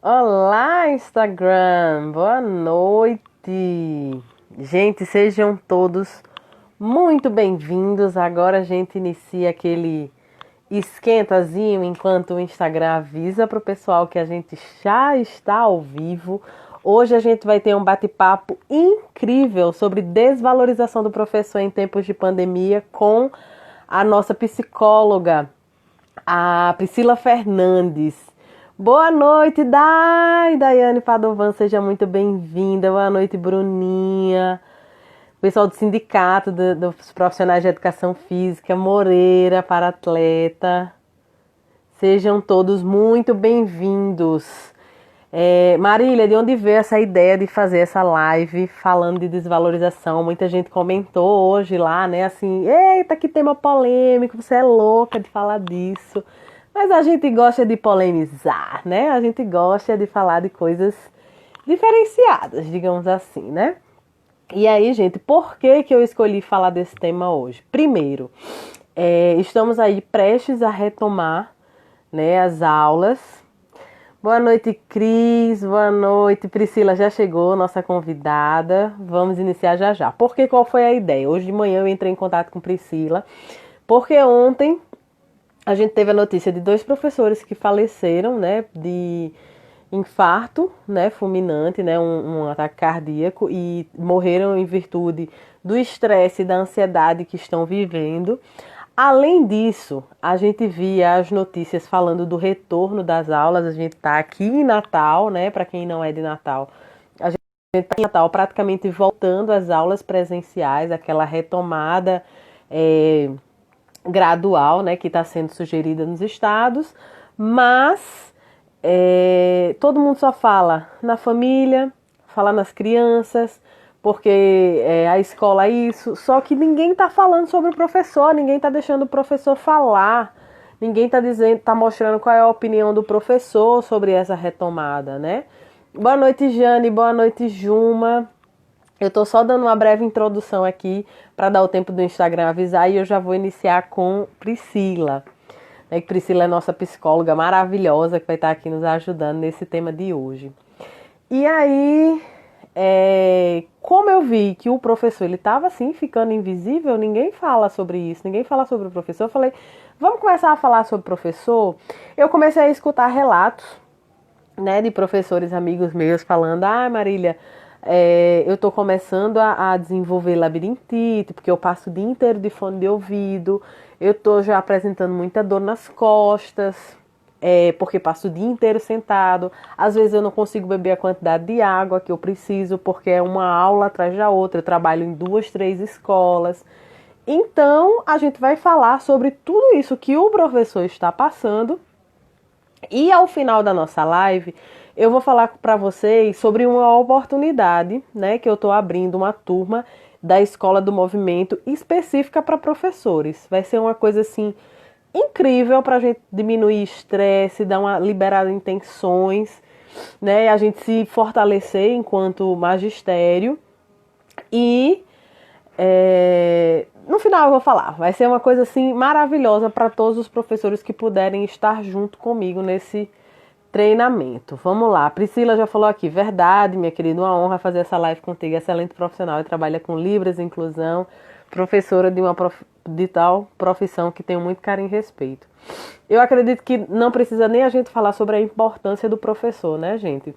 Olá, Instagram! Boa noite! Gente, sejam todos muito bem-vindos. Agora a gente inicia aquele esquentazinho enquanto o Instagram avisa para o pessoal que a gente já está ao vivo. Hoje a gente vai ter um bate-papo incrível sobre desvalorização do professor em tempos de pandemia com a nossa psicóloga, a Priscila Fernandes. Boa noite, Daiane Padovan, seja muito bem-vinda. Boa noite, Bruninha. Pessoal do sindicato dos profissionais de educação física, Moreira, para atleta. Sejam todos muito bem-vindos. Marília, de onde veio essa ideia de fazer essa live falando de desvalorização? Muita gente comentou hoje lá, né? Assim, eita, que tema polêmico, você é louca de falar disso. Mas a gente gosta de polemizar, né? A gente gosta de falar de coisas diferenciadas, digamos assim, né? E aí, gente, por que que eu escolhi falar desse tema hoje? Primeiro, estamos aí prestes a retomar, né, as aulas. Boa noite, Cris. Boa noite, Priscila. Já chegou, nossa convidada. Vamos iniciar já já. Porque qual foi a ideia? Hoje de manhã eu entrei em contato com Priscila, porque ontem a gente teve a notícia de dois professores que faleceram, né, de infarto, né, fulminante, né, um ataque cardíaco e morreram em virtude do estresse e da ansiedade que estão vivendo. Além disso, a gente via as notícias falando do retorno das aulas. A gente está aqui em Natal, né? Para quem não é de Natal, a gente está em Natal praticamente voltando às aulas presenciais, aquela retomada é, gradual, né? Que está sendo sugerida nos estados, mas todo mundo só fala na família, fala nas crianças, porque a escola é isso, só que ninguém está falando sobre o professor, ninguém está deixando o professor falar, ninguém está dizendo, tá mostrando qual é a opinião do professor sobre essa retomada, né? Boa noite, Jane, boa noite, Juma. Eu estou só dando uma breve introdução aqui para dar o tempo do Instagram avisar e eu já vou iniciar com Priscila. Né, que Priscila é nossa psicóloga maravilhosa que vai estar aqui nos ajudando nesse tema de hoje. E aí, como eu vi que o professor ele estava assim ficando invisível, ninguém fala sobre isso, ninguém fala sobre o professor. Eu falei, vamos começar a falar sobre o professor. Eu comecei a escutar relatos, né, de professores amigos meus falando, Marília, eu estou começando a desenvolver labirintite, porque eu passo o dia inteiro de fone de ouvido, eu estou já apresentando muita dor nas costas, porque passo o dia inteiro sentado, às vezes eu não consigo beber a quantidade de água que eu preciso, porque é uma aula atrás da outra, eu trabalho em 2, 3 escolas. Então, a gente vai falar sobre tudo isso que o professor está passando e ao final da nossa live, eu vou falar para vocês sobre uma oportunidade, né, que eu estou abrindo uma turma da Escola do Movimento específica para professores. Vai ser uma coisa assim incrível para a gente diminuir estresse, dar uma liberada em tensões, né, a gente se fortalecer enquanto magistério e no final eu vou falar, vai ser uma coisa assim maravilhosa para todos os professores que puderem estar junto comigo nesse treinamento. Vamos lá, Priscila já falou aqui, verdade, minha querida, uma honra fazer essa live contigo, excelente profissional e trabalha com Libras, inclusão, professora de tal profissão que tenho muito carinho e respeito. Eu acredito que não precisa nem a gente falar sobre a importância do professor, né, gente?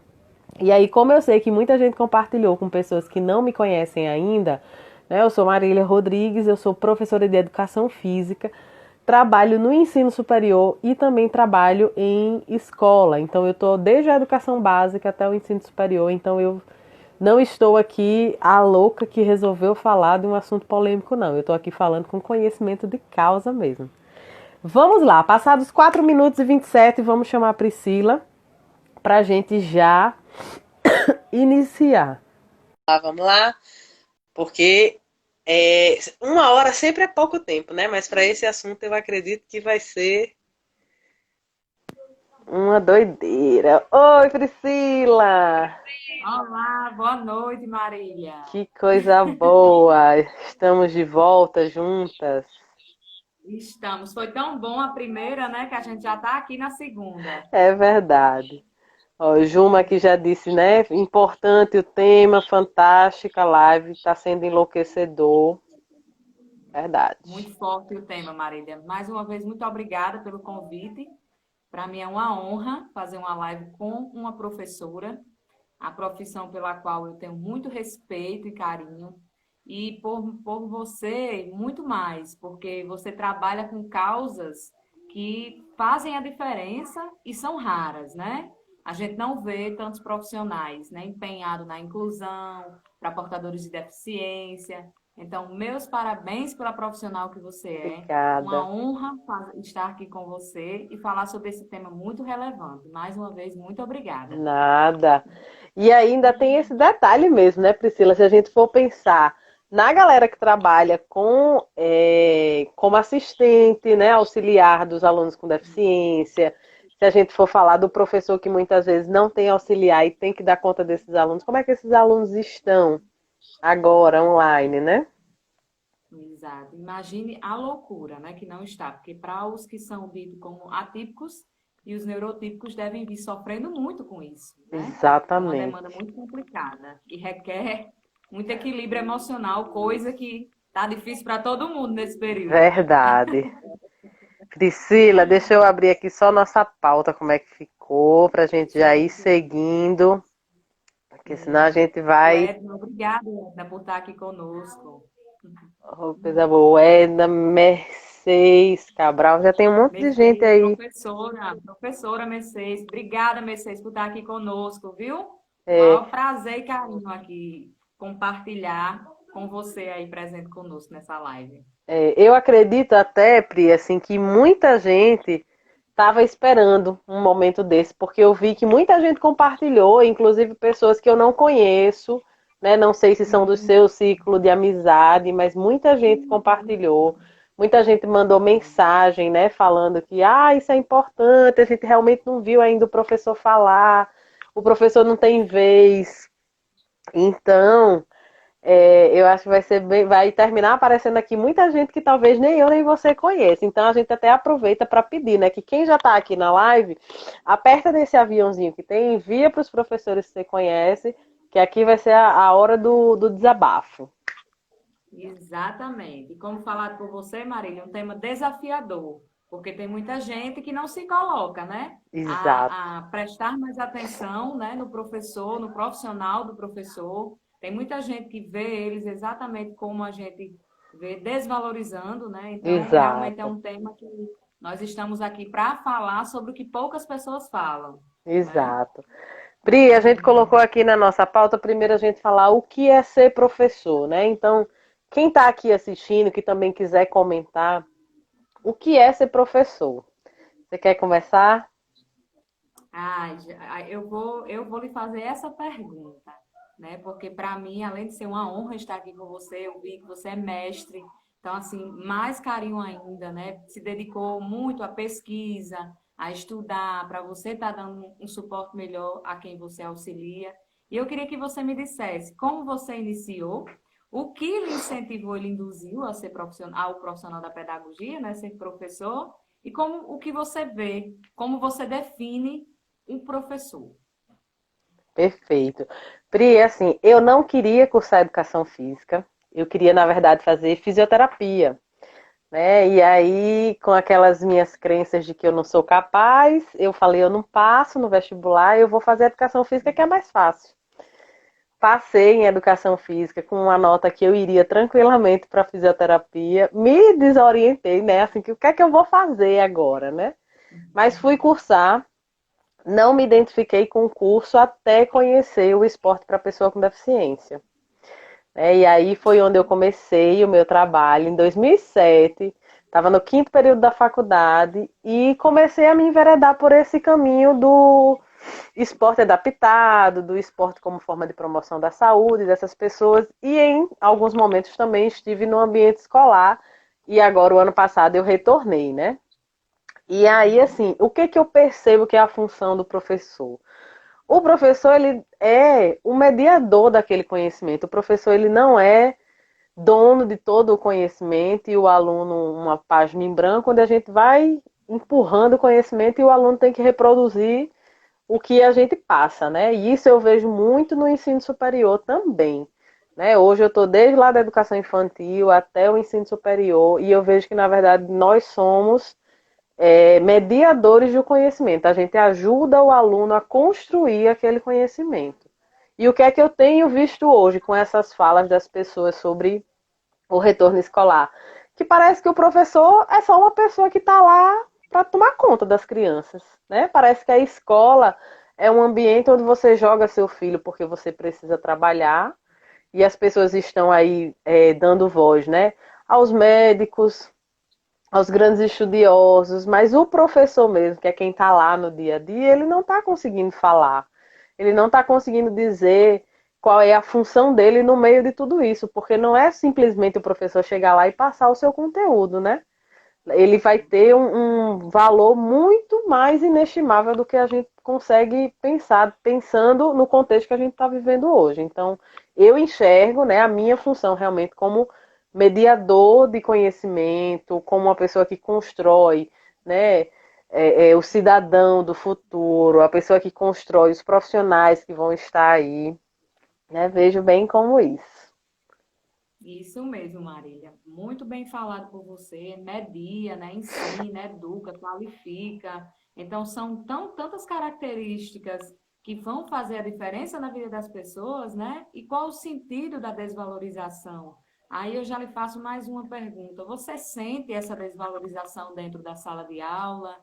E aí, como eu sei que muita gente compartilhou com pessoas que não me conhecem ainda, né, eu sou Marília Rodrigues, eu sou professora de educação física, trabalho no ensino superior e também trabalho em escola. Então, eu estou desde a educação básica até o ensino superior. Então, eu não estou aqui a louca que resolveu falar de um assunto polêmico, não. Eu estou aqui falando com conhecimento de causa mesmo. Vamos lá, passados 4 minutos e 27, vamos chamar a Priscila para a gente já iniciar. Vamos lá, porque uma hora sempre é pouco tempo, né? Mas para esse assunto eu acredito que vai ser uma doideira. Oi, Priscila! Olá, boa noite, Marília. Que coisa boa! Estamos de volta juntas. Estamos. Foi tão bom a primeira, né, que a gente já está aqui na segunda. É verdade. Ó, Juma aqui já disse, né? Importante o tema, fantástica a live, está sendo enlouquecedor. Verdade. Muito forte o tema, Marília. Mais uma vez, muito obrigada pelo convite. Para mim é uma honra fazer uma live com uma professora, a profissão pela qual eu tenho muito respeito e carinho. E por você, muito mais, porque você trabalha com causas que fazem a diferença e são raras, né? A gente não vê tantos profissionais, né, empenhados na inclusão, para portadores de deficiência. Então, meus parabéns pela profissional que você é. Uma Obrigada. honra estar aqui com você e falar sobre esse tema muito relevante. Mais uma vez, muito obrigada. Nada. E ainda tem esse detalhe mesmo, né, Priscila? Se a gente for pensar na galera que trabalha como assistente, né, auxiliar dos alunos com deficiência, se a gente for falar do professor que muitas vezes não tem auxiliar e tem que dar conta desses alunos, como é que esses alunos estão agora online, né? Exato. Imagine a loucura, né, que não está, porque para os que são ditos como atípicos e os neurotípicos devem vir sofrendo muito com isso, né? É uma demanda Exatamente. muito complicada e requer muito equilíbrio emocional, coisa que tá difícil para todo mundo nesse período, né? Verdade. Priscila, deixa eu abrir aqui só nossa pauta, como é que ficou, para a gente já ir seguindo, porque senão a Sim. gente O vai. Edna, obrigada, Edna, por estar aqui conosco. Oh, coisa boa. Edna, Mercedes, Cabral, já tem um monte de gente Mercedes, aí. professora Mercedes, obrigada, Mercedes, por estar aqui conosco, viu? É, Maior prazer e carinho aqui compartilhar com você aí presente conosco nessa live. eu acredito até, Pri, assim, que muita gente estava esperando um momento desse, porque eu vi que muita gente compartilhou, inclusive pessoas que eu não conheço, né? Não sei se são do seu ciclo de amizade, mas muita gente compartilhou, muita gente mandou mensagem, né? Falando que, isso é importante, a gente realmente não viu ainda o professor falar, o professor não tem vez. Então, eu acho que vai terminar aparecendo aqui muita gente que talvez nem eu nem você conheça. Então a gente até aproveita para pedir, né, que quem já está aqui na live, aperta nesse aviãozinho que tem, envia para os professores que você conhece, que aqui vai ser a hora do desabafo. Exatamente. E como falado por você, Marília, um tema desafiador, porque tem muita gente que não se coloca, né? Exato, A prestar mais atenção, né, no professor, no profissional do professor. Tem muita gente que vê eles exatamente como a gente vê, desvalorizando, né? Então, realmente é exato, um tema que nós estamos aqui para falar sobre o que poucas pessoas falam, né? exato. Pri, a gente colocou aqui na nossa pauta, primeiro a gente falar o que é ser professor, né? Então, quem está aqui assistindo, que também quiser comentar, o que é ser professor? Você quer começar? Eu vou lhe fazer essa pergunta, né? Porque para mim, além de ser uma honra estar aqui com você, eu vi que você é mestre, então assim, mais carinho ainda, né? Se dedicou muito à pesquisa, a estudar, para você estar dando um suporte melhor a quem você auxilia. E eu queria que você me dissesse como você iniciou, o que lhe incentivou, lhe induziu a ser profissional, ao profissional da pedagogia, né? Ser professor, e como o que você vê, como você define um professor. Perfeito. Pri, assim, eu não queria cursar educação física, eu queria, na verdade, fazer fisioterapia, né? E aí, com aquelas minhas crenças de que eu não sou capaz, eu falei, eu não passo no vestibular, eu vou fazer educação física que é mais fácil. Passei em educação física com uma nota que eu iria tranquilamente para fisioterapia, me desorientei, né? Assim, que o que é que eu vou fazer agora, né? Mas fui cursar. Não me identifiquei com o curso até conhecer o esporte para pessoa com deficiência. E aí foi onde eu comecei o meu trabalho em 2007. Estava no quinto período da faculdade e comecei a me enveredar por esse caminho do esporte adaptado, do esporte como forma de promoção da saúde dessas pessoas. E em alguns momentos também estive no ambiente escolar. E agora, o ano passado, eu retornei, né? E aí, assim, o que que eu percebo que é a função do professor? O professor, ele é o mediador daquele conhecimento. O professor, ele não é dono de todo o conhecimento e o aluno uma página em branco, onde a gente vai empurrando o conhecimento e o aluno tem que reproduzir o que a gente passa, né? E isso eu vejo muito no ensino superior também. Né? Hoje eu estou desde lá da educação infantil até o ensino superior e eu vejo que, na verdade, nós somos mediadores do conhecimento. A gente ajuda o aluno a construir aquele conhecimento. E o que é que eu tenho visto hoje com essas falas das pessoas sobre o retorno escolar? Que parece que o professor é só uma pessoa que está lá para tomar conta das crianças. Né? Parece que a escola é um ambiente onde você joga seu filho porque você precisa trabalhar e as pessoas estão aí dando voz, né? Aos médicos, aos grandes estudiosos, mas o professor mesmo, que é quem está lá no dia a dia, ele não está conseguindo falar, ele não está conseguindo dizer qual é a função dele no meio de tudo isso, porque não é simplesmente o professor chegar lá e passar o seu conteúdo, né? Ele vai ter um valor muito mais inestimável do que a gente consegue pensar, pensando no contexto que a gente está vivendo hoje. Então, eu enxergo, né, a minha função realmente como mediador de conhecimento, como uma pessoa que constrói, né, o cidadão do futuro, a pessoa que constrói os profissionais que vão estar aí, né, vejo bem como isso. Isso mesmo, Marília. Muito bem falado por você. Media, né? Ensina, educa, qualifica. Então, são tantas características que vão fazer a diferença na vida das pessoas, né? E qual o sentido da desvalorização? Aí eu já lhe faço mais uma pergunta. Você sente essa desvalorização dentro da sala de aula?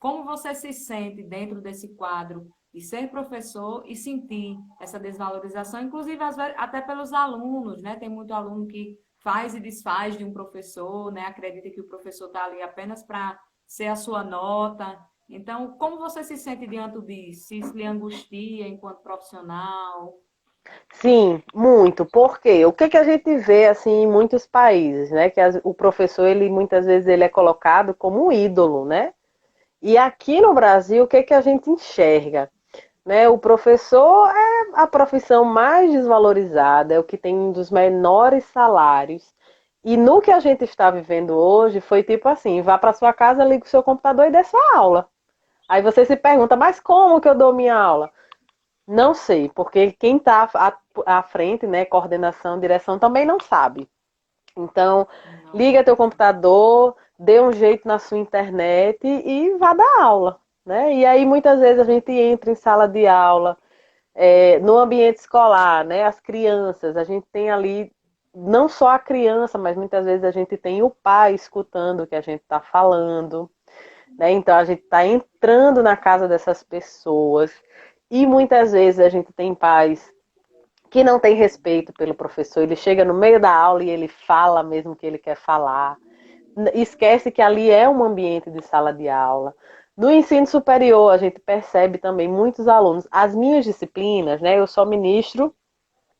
Como você se sente dentro desse quadro de ser professor e sentir essa desvalorização, inclusive às vezes, até pelos alunos, né? Tem muito aluno que faz e desfaz de um professor, né? Acredita que o professor está ali apenas para ser a sua nota. Então, como você se sente diante disso? Se isso lhe angustia enquanto profissional? Sim, muito. Por quê? O que que a gente vê assim em muitos países, né? Que o professor ele muitas vezes ele é colocado como um ídolo, né? E aqui no Brasil, o que que a gente enxerga? Né? O professor é a profissão mais desvalorizada, é o que tem um dos menores salários. E no que a gente está vivendo hoje, foi tipo assim: vá para sua casa, liga o seu computador e dê sua aula. Aí você se pergunta, mas como que eu dou minha aula? Não sei, porque quem está à frente, né, coordenação, direção, também não sabe. Então, Não, liga teu computador, dê um jeito na sua internet e vá dar aula. Né? E aí, muitas vezes, a gente entra em sala de aula, no ambiente escolar, né? As crianças, a gente tem ali não só a criança, mas muitas vezes a gente tem o pai escutando o que a gente está falando. Né? Então, a gente está entrando na casa dessas pessoas. E muitas vezes a gente tem pais que não tem respeito pelo professor, ele chega no meio da aula e ele fala mesmo que ele quer falar, esquece que ali é um ambiente de sala de aula. No ensino superior, a gente percebe também muitos alunos. As minhas disciplinas, né? Eu só ministro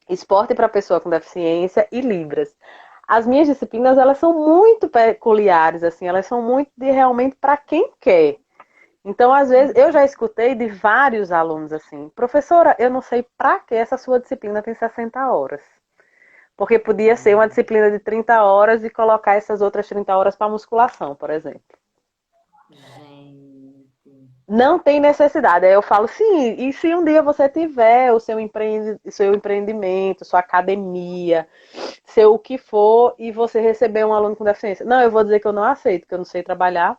esporte para pessoa com deficiência e Libras. As minhas disciplinas, elas são muito peculiares, assim, elas são muito de realmente para quem quer. Então, às vezes, eu já escutei de vários alunos assim: professora, eu não sei para que essa sua disciplina tem 60 horas. Porque podia ser uma disciplina de 30 horas e colocar essas outras 30 horas para musculação, por exemplo. gente. Não tem necessidade. Aí eu falo, sim, e se um dia você tiver o seu empreendimento, sua academia, seu o que for, e você receber um aluno com deficiência? Não, eu vou dizer que eu não aceito, que eu não sei trabalhar.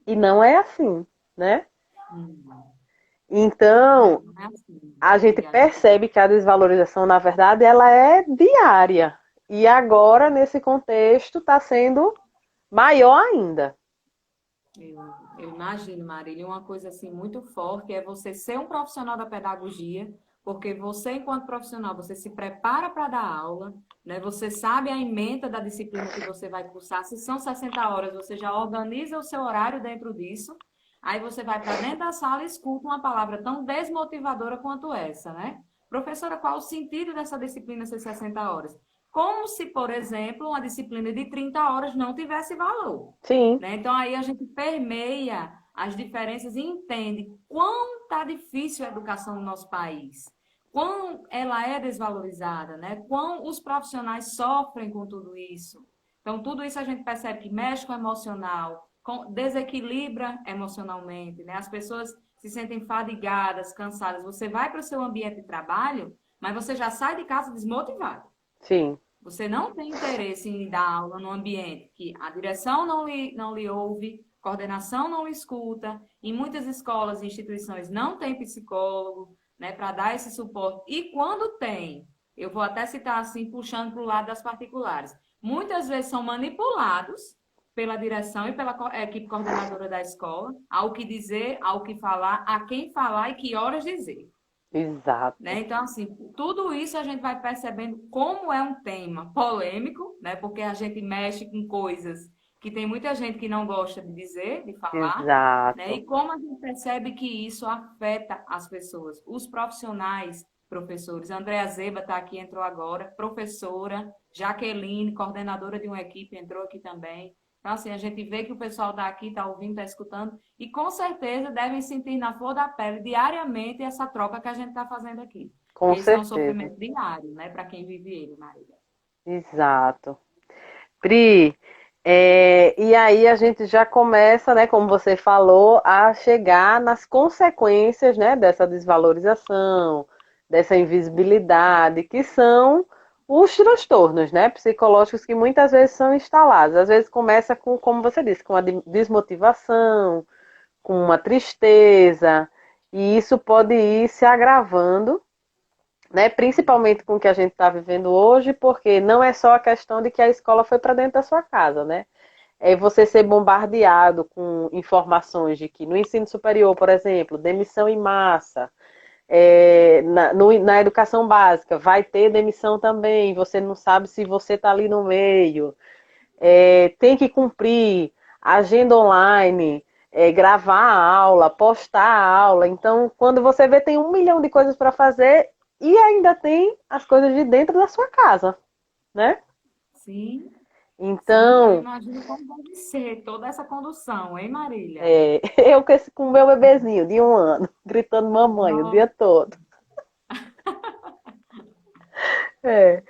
E não é assim, né? Hum, Então, não é assim a gente que a gente percebe que a desvalorização, na verdade, ela é diária. E agora, nesse contexto, está sendo maior ainda. Eu imagino, Marília, uma coisa assim muito forte é você ser um profissional da pedagogia, porque você, enquanto profissional, você se prepara para dar aula, né? Você sabe a ementa da disciplina que você vai cursar. Se são 60 horas, você já organiza o seu horário dentro disso. Aí você vai para dentro da sala e escuta uma palavra tão desmotivadora quanto essa, né? Professora, qual o sentido dessa disciplina ser 60 horas? Como se, por exemplo, uma disciplina de 30 horas não tivesse valor. Sim, Né? Então, aí a gente permeia as diferenças e entende quão está difícil a educação no nosso país, quão ela é desvalorizada, né? Quão os profissionais sofrem com tudo isso. Então, tudo isso a gente percebe que mexe com o emocional, desequilibra emocionalmente, né? As pessoas se sentem fadigadas, cansadas. Você vai para o seu ambiente de trabalho, mas você já sai de casa desmotivado. Sim, Você não tem interesse em dar aula num ambiente que a direção não lhe ouve, coordenação não lhe escuta, em muitas escolas e instituições não tem psicólogo, né, para dar esse suporte. E quando tem, eu vou até citar assim, puxando para o lado das particulares, muitas vezes são manipulados pela direção e pela equipe coordenadora da escola, ao que dizer, ao que falar, a quem falar e que horas dizer. exato. Né? Então, assim, tudo isso a gente vai percebendo como é um tema polêmico, né? Porque a gente mexe com coisas que tem muita gente que não gosta de dizer, de falar, né? Exato. E como a gente percebe que isso afeta as pessoas, os profissionais, professores. Andréa Zeba está aqui, entrou agora, professora, Jaqueline, coordenadora de uma equipe, entrou aqui também. Então, assim, a gente vê que o pessoal está aqui, está ouvindo, está escutando, e com certeza devem sentir na flor da pele diariamente essa troca que a gente está fazendo aqui. Com Esse é um certeza. sofrimento diário, né, para quem vive ele, Marília. Exato. Pri, e aí a gente já começa, né, como você falou, a chegar nas consequências, né, dessa desvalorização, dessa invisibilidade, que são os transtornos, né, psicológicos que muitas vezes são instalados. Às vezes começa com, como você disse, com a desmotivação, com uma tristeza, e isso pode ir se agravando, né? Principalmente com o que a gente está vivendo hoje, porque não é só a questão de que a escola foi para dentro da sua casa, né? É você ser bombardeado com informações de que no ensino superior, por exemplo, demissão em massa, na educação básica vai ter demissão também, você não sabe se você está ali no meio, tem que cumprir agenda online, gravar a aula, postar a aula. Então, quando você vê, tem 1 milhão de coisas para fazer e ainda tem as coisas de dentro da sua casa, né? Sim, sim, eu Então, imagino como deve ser toda essa condução, hein, Marília? eu com o meu bebezinho de 1 ano, gritando mamãe o dia Nossa, todo. É.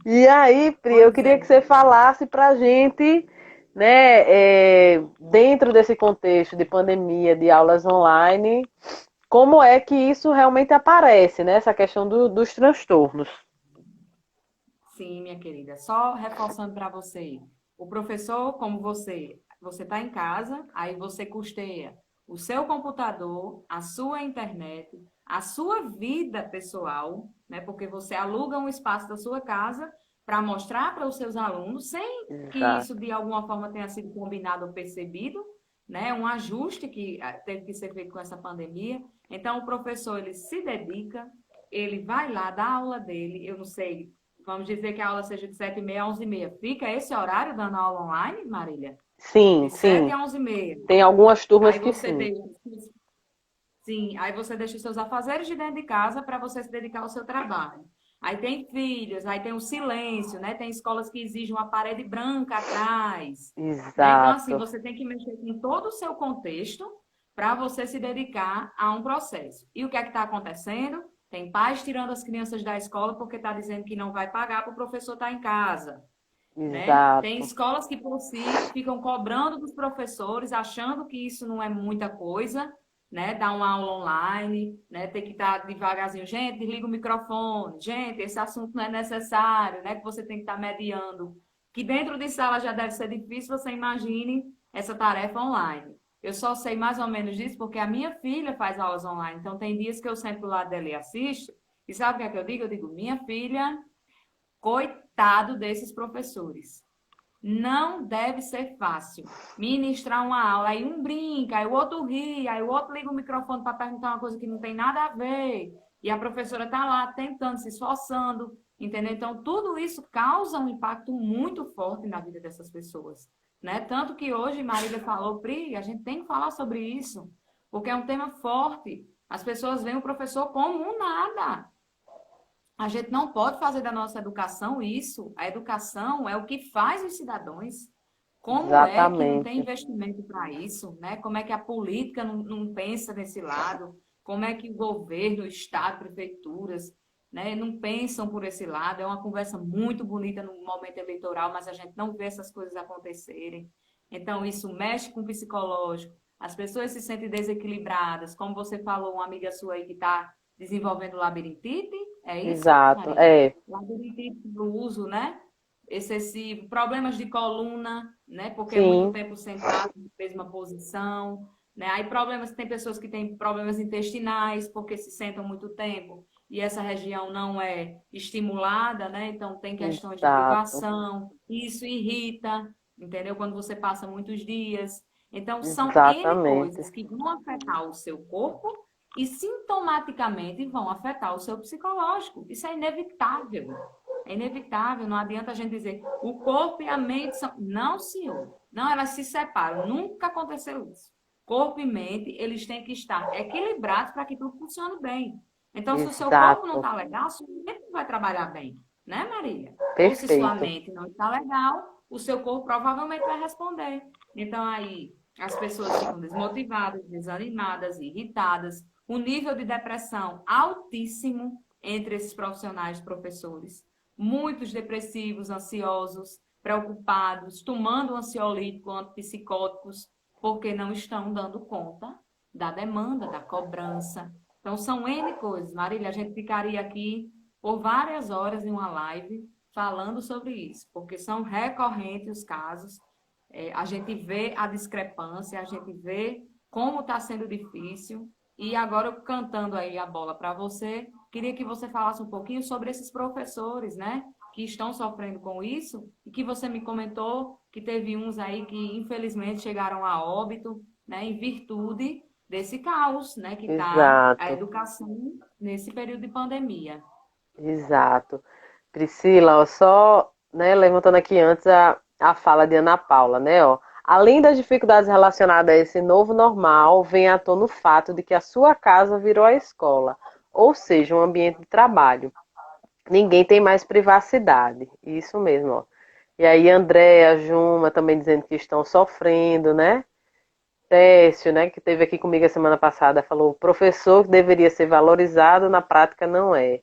E aí, Pri, eu pois queria é. que você falasse pra gente, né, dentro desse contexto de pandemia, de aulas online, como é que isso realmente aparece, né? Essa questão dos transtornos. Sim, minha querida. Só reforçando para você, o professor, como você está em casa, aí você custeia o seu computador, a sua internet, a sua vida pessoal, né? Porque você aluga um espaço da sua casa para mostrar para os seus alunos, sem que isso Exato. de alguma forma tenha sido combinado ou percebido, né? Um ajuste que teve que ser feito com essa pandemia. Então, o professor ele se dedica, ele vai lá dar a aula dele, eu não sei. Vamos dizer que a aula seja de 7h30 a 11h30. Fica esse horário dando aula online, Marília? Sim, De 7 sim. a 11h30. Tem algumas turmas Aí que você sim. deixa, sim, aí você deixa os seus afazeres de dentro de casa para você se dedicar ao seu trabalho. Aí tem filhos, aí tem o silêncio, né? Tem escolas que exigem uma parede branca atrás, né? Então, assim, Exato. você tem que mexer com todo o seu contexto para você se dedicar a um processo. E o que é que está acontecendo? Tem pais tirando as crianças da escola porque está dizendo que não vai pagar para o professor estar em casa, né? Tem Exato. escolas que por si ficam cobrando dos professores, achando que isso não é muita coisa, né? Dar uma aula online, né? Ter que estar devagarzinho, gente, desliga o microfone, gente, esse assunto não é necessário, né? Que você tem que estar mediando. Que dentro de sala já deve ser difícil, você imagine essa tarefa online. Eu só sei mais ou menos disso porque a minha filha faz aulas online, então tem dias que eu sento do lado dela e assisto, e sabe o que é que eu digo? Eu digo, minha filha, coitado desses professores. Não deve ser fácil ministrar uma aula, aí um brinca, aí o outro ri, aí o outro liga o microfone para perguntar uma coisa que não tem nada a ver, e a professora está lá tentando, se esforçando, entendeu? Então, tudo isso causa um impacto muito forte na vida dessas pessoas, né? Tanto que hoje, Marília falou, Pri, a gente tem que falar sobre isso, porque é um tema forte. As pessoas veem o professor como um nada. A gente não pode fazer da nossa educação isso. A educação é o que faz os cidadãos. Como é que não tem Exatamente. investimento para isso, né? Como é que a política não pensa nesse lado? Como é que o governo, o Estado, prefeituras, né, não pensam por esse lado? É uma conversa muito bonita no momento eleitoral, mas a gente não vê essas coisas acontecerem. Então, isso mexe com o psicológico, as pessoas se sentem desequilibradas, como você falou, uma amiga sua aí que está desenvolvendo labirintite, é isso, Exato, Marília? é, Labirintite do uso, né? Excessivo, problemas de coluna, né? Porque é muito sim, tempo sentado na mesma posição, né? Aí problemas, tem pessoas que têm problemas intestinais porque se sentam muito tempo e essa região não é estimulada, né? Então tem questões de exato, privação, isso irrita, entendeu? Quando você passa muitos dias. Então são N exatamente, coisas que vão afetar o seu corpo e sintomaticamente vão afetar o seu psicológico. Isso é inevitável. É inevitável, não adianta a gente dizer o corpo e a mente são. Não, senhor. Não, elas se separam. Nunca aconteceu isso. Corpo e mente, eles têm que estar equilibrados para que tudo funcione bem. Então, se o seu corpo não exato, está legal, sua mente não vai trabalhar bem, né, Marília? Ou se sua perfeito. mente não está legal, o seu corpo provavelmente vai responder. Então, aí, as pessoas ficam desmotivadas, desanimadas, irritadas. O nível de depressão altíssimo entre esses profissionais, professores. Muitos depressivos, ansiosos, preocupados, tomando ansiolítico, antipsicóticos, porque não estão dando conta da demanda, da cobrança. Então, são N coisas. Marília, a gente ficaria aqui por várias horas em uma live falando sobre isso, porque são recorrentes os casos. A gente vê a discrepância, a gente vê como está sendo difícil. E agora, eu cantando aí a bola para você, queria que você falasse um pouquinho sobre esses professores, né? Que estão sofrendo com isso, e que você me comentou que teve uns aí que infelizmente chegaram a óbito, né, em virtude desse caos, né, que está a Exato, educação nesse período de pandemia. exato. Priscila, ó, só, né, levantando aqui antes a fala de Ana Paula, né, ó. Além das dificuldades relacionadas a esse novo normal, vem à tona o fato de que a sua casa virou a escola, ou seja, um ambiente de trabalho. Ninguém tem mais privacidade. Isso mesmo, ó. E aí, Andréa, Juma também dizendo que estão sofrendo, né? Técio, né, que teve aqui comigo a semana passada, falou: o professor que deveria ser valorizado, na prática não é.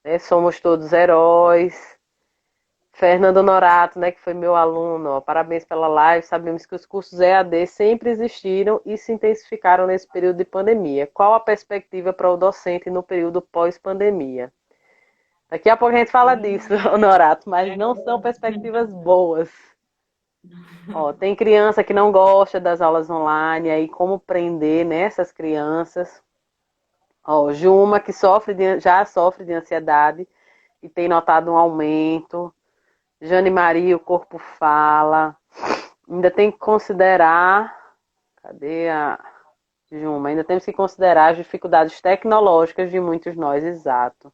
Né? Somos todos heróis. Fernando Norato, né, que foi meu aluno, ó, parabéns pela live. Sabemos que os cursos EAD sempre existiram e se intensificaram nesse período de pandemia. Qual a perspectiva para o docente no período pós-pandemia? Daqui a pouco a gente fala disso, Sim, Norato, mas não são perspectivas boas. Ó, tem criança que não gosta das aulas online, aí como prender nessas crianças. Ó, Juma, que já sofre de ansiedade e tem notado um aumento. Jane Maria, o corpo fala. Ainda tem que considerar. Cadê a Juma? Ainda temos que considerar as dificuldades tecnológicas de muitos nós, exato.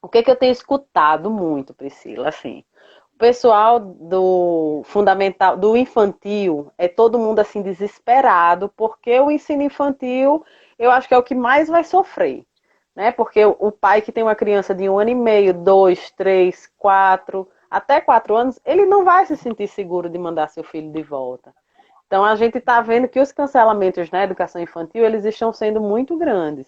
O que, que eu tenho escutado muito, Priscila? Assim, o pessoal do fundamental, do infantil, é todo mundo assim desesperado, porque o ensino infantil, eu acho que é o que mais vai sofrer, né? Porque o pai que tem uma criança de 1 ano e meio, 2, 3, 4, até 4 anos, ele não vai se sentir seguro de mandar seu filho de volta. Então a gente está vendo que os cancelamentos na educação infantil, eles estão sendo muito grandes.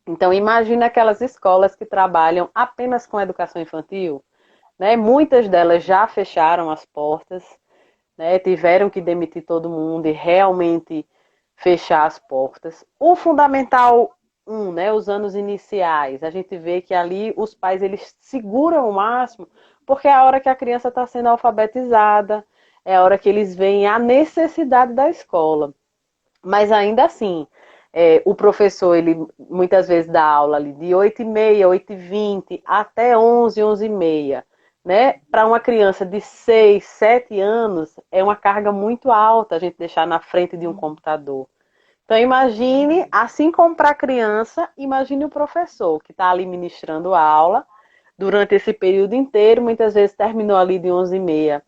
Então imagina aquelas escolas que trabalham apenas com educação infantil, né? Muitas delas já fecharam as portas, né? Tiveram que demitir todo mundo e realmente fechar as portas. O Fundamental 1, né? Os anos iniciais, a gente vê que ali os pais eles seguram o máximo, porque é a hora que a criança está sendo alfabetizada, é a hora que eles veem a necessidade da escola. Mas ainda assim, o professor, ele muitas vezes dá aula ali de 8h30, 8h20, até 11, 11h30. Né? Para uma criança de 6, 7 anos, é uma carga muito alta a gente deixar na frente de um computador. Então imagine, assim como para a criança, imagine o professor que está ali ministrando a aula durante esse período inteiro, muitas vezes terminou ali de 11h30,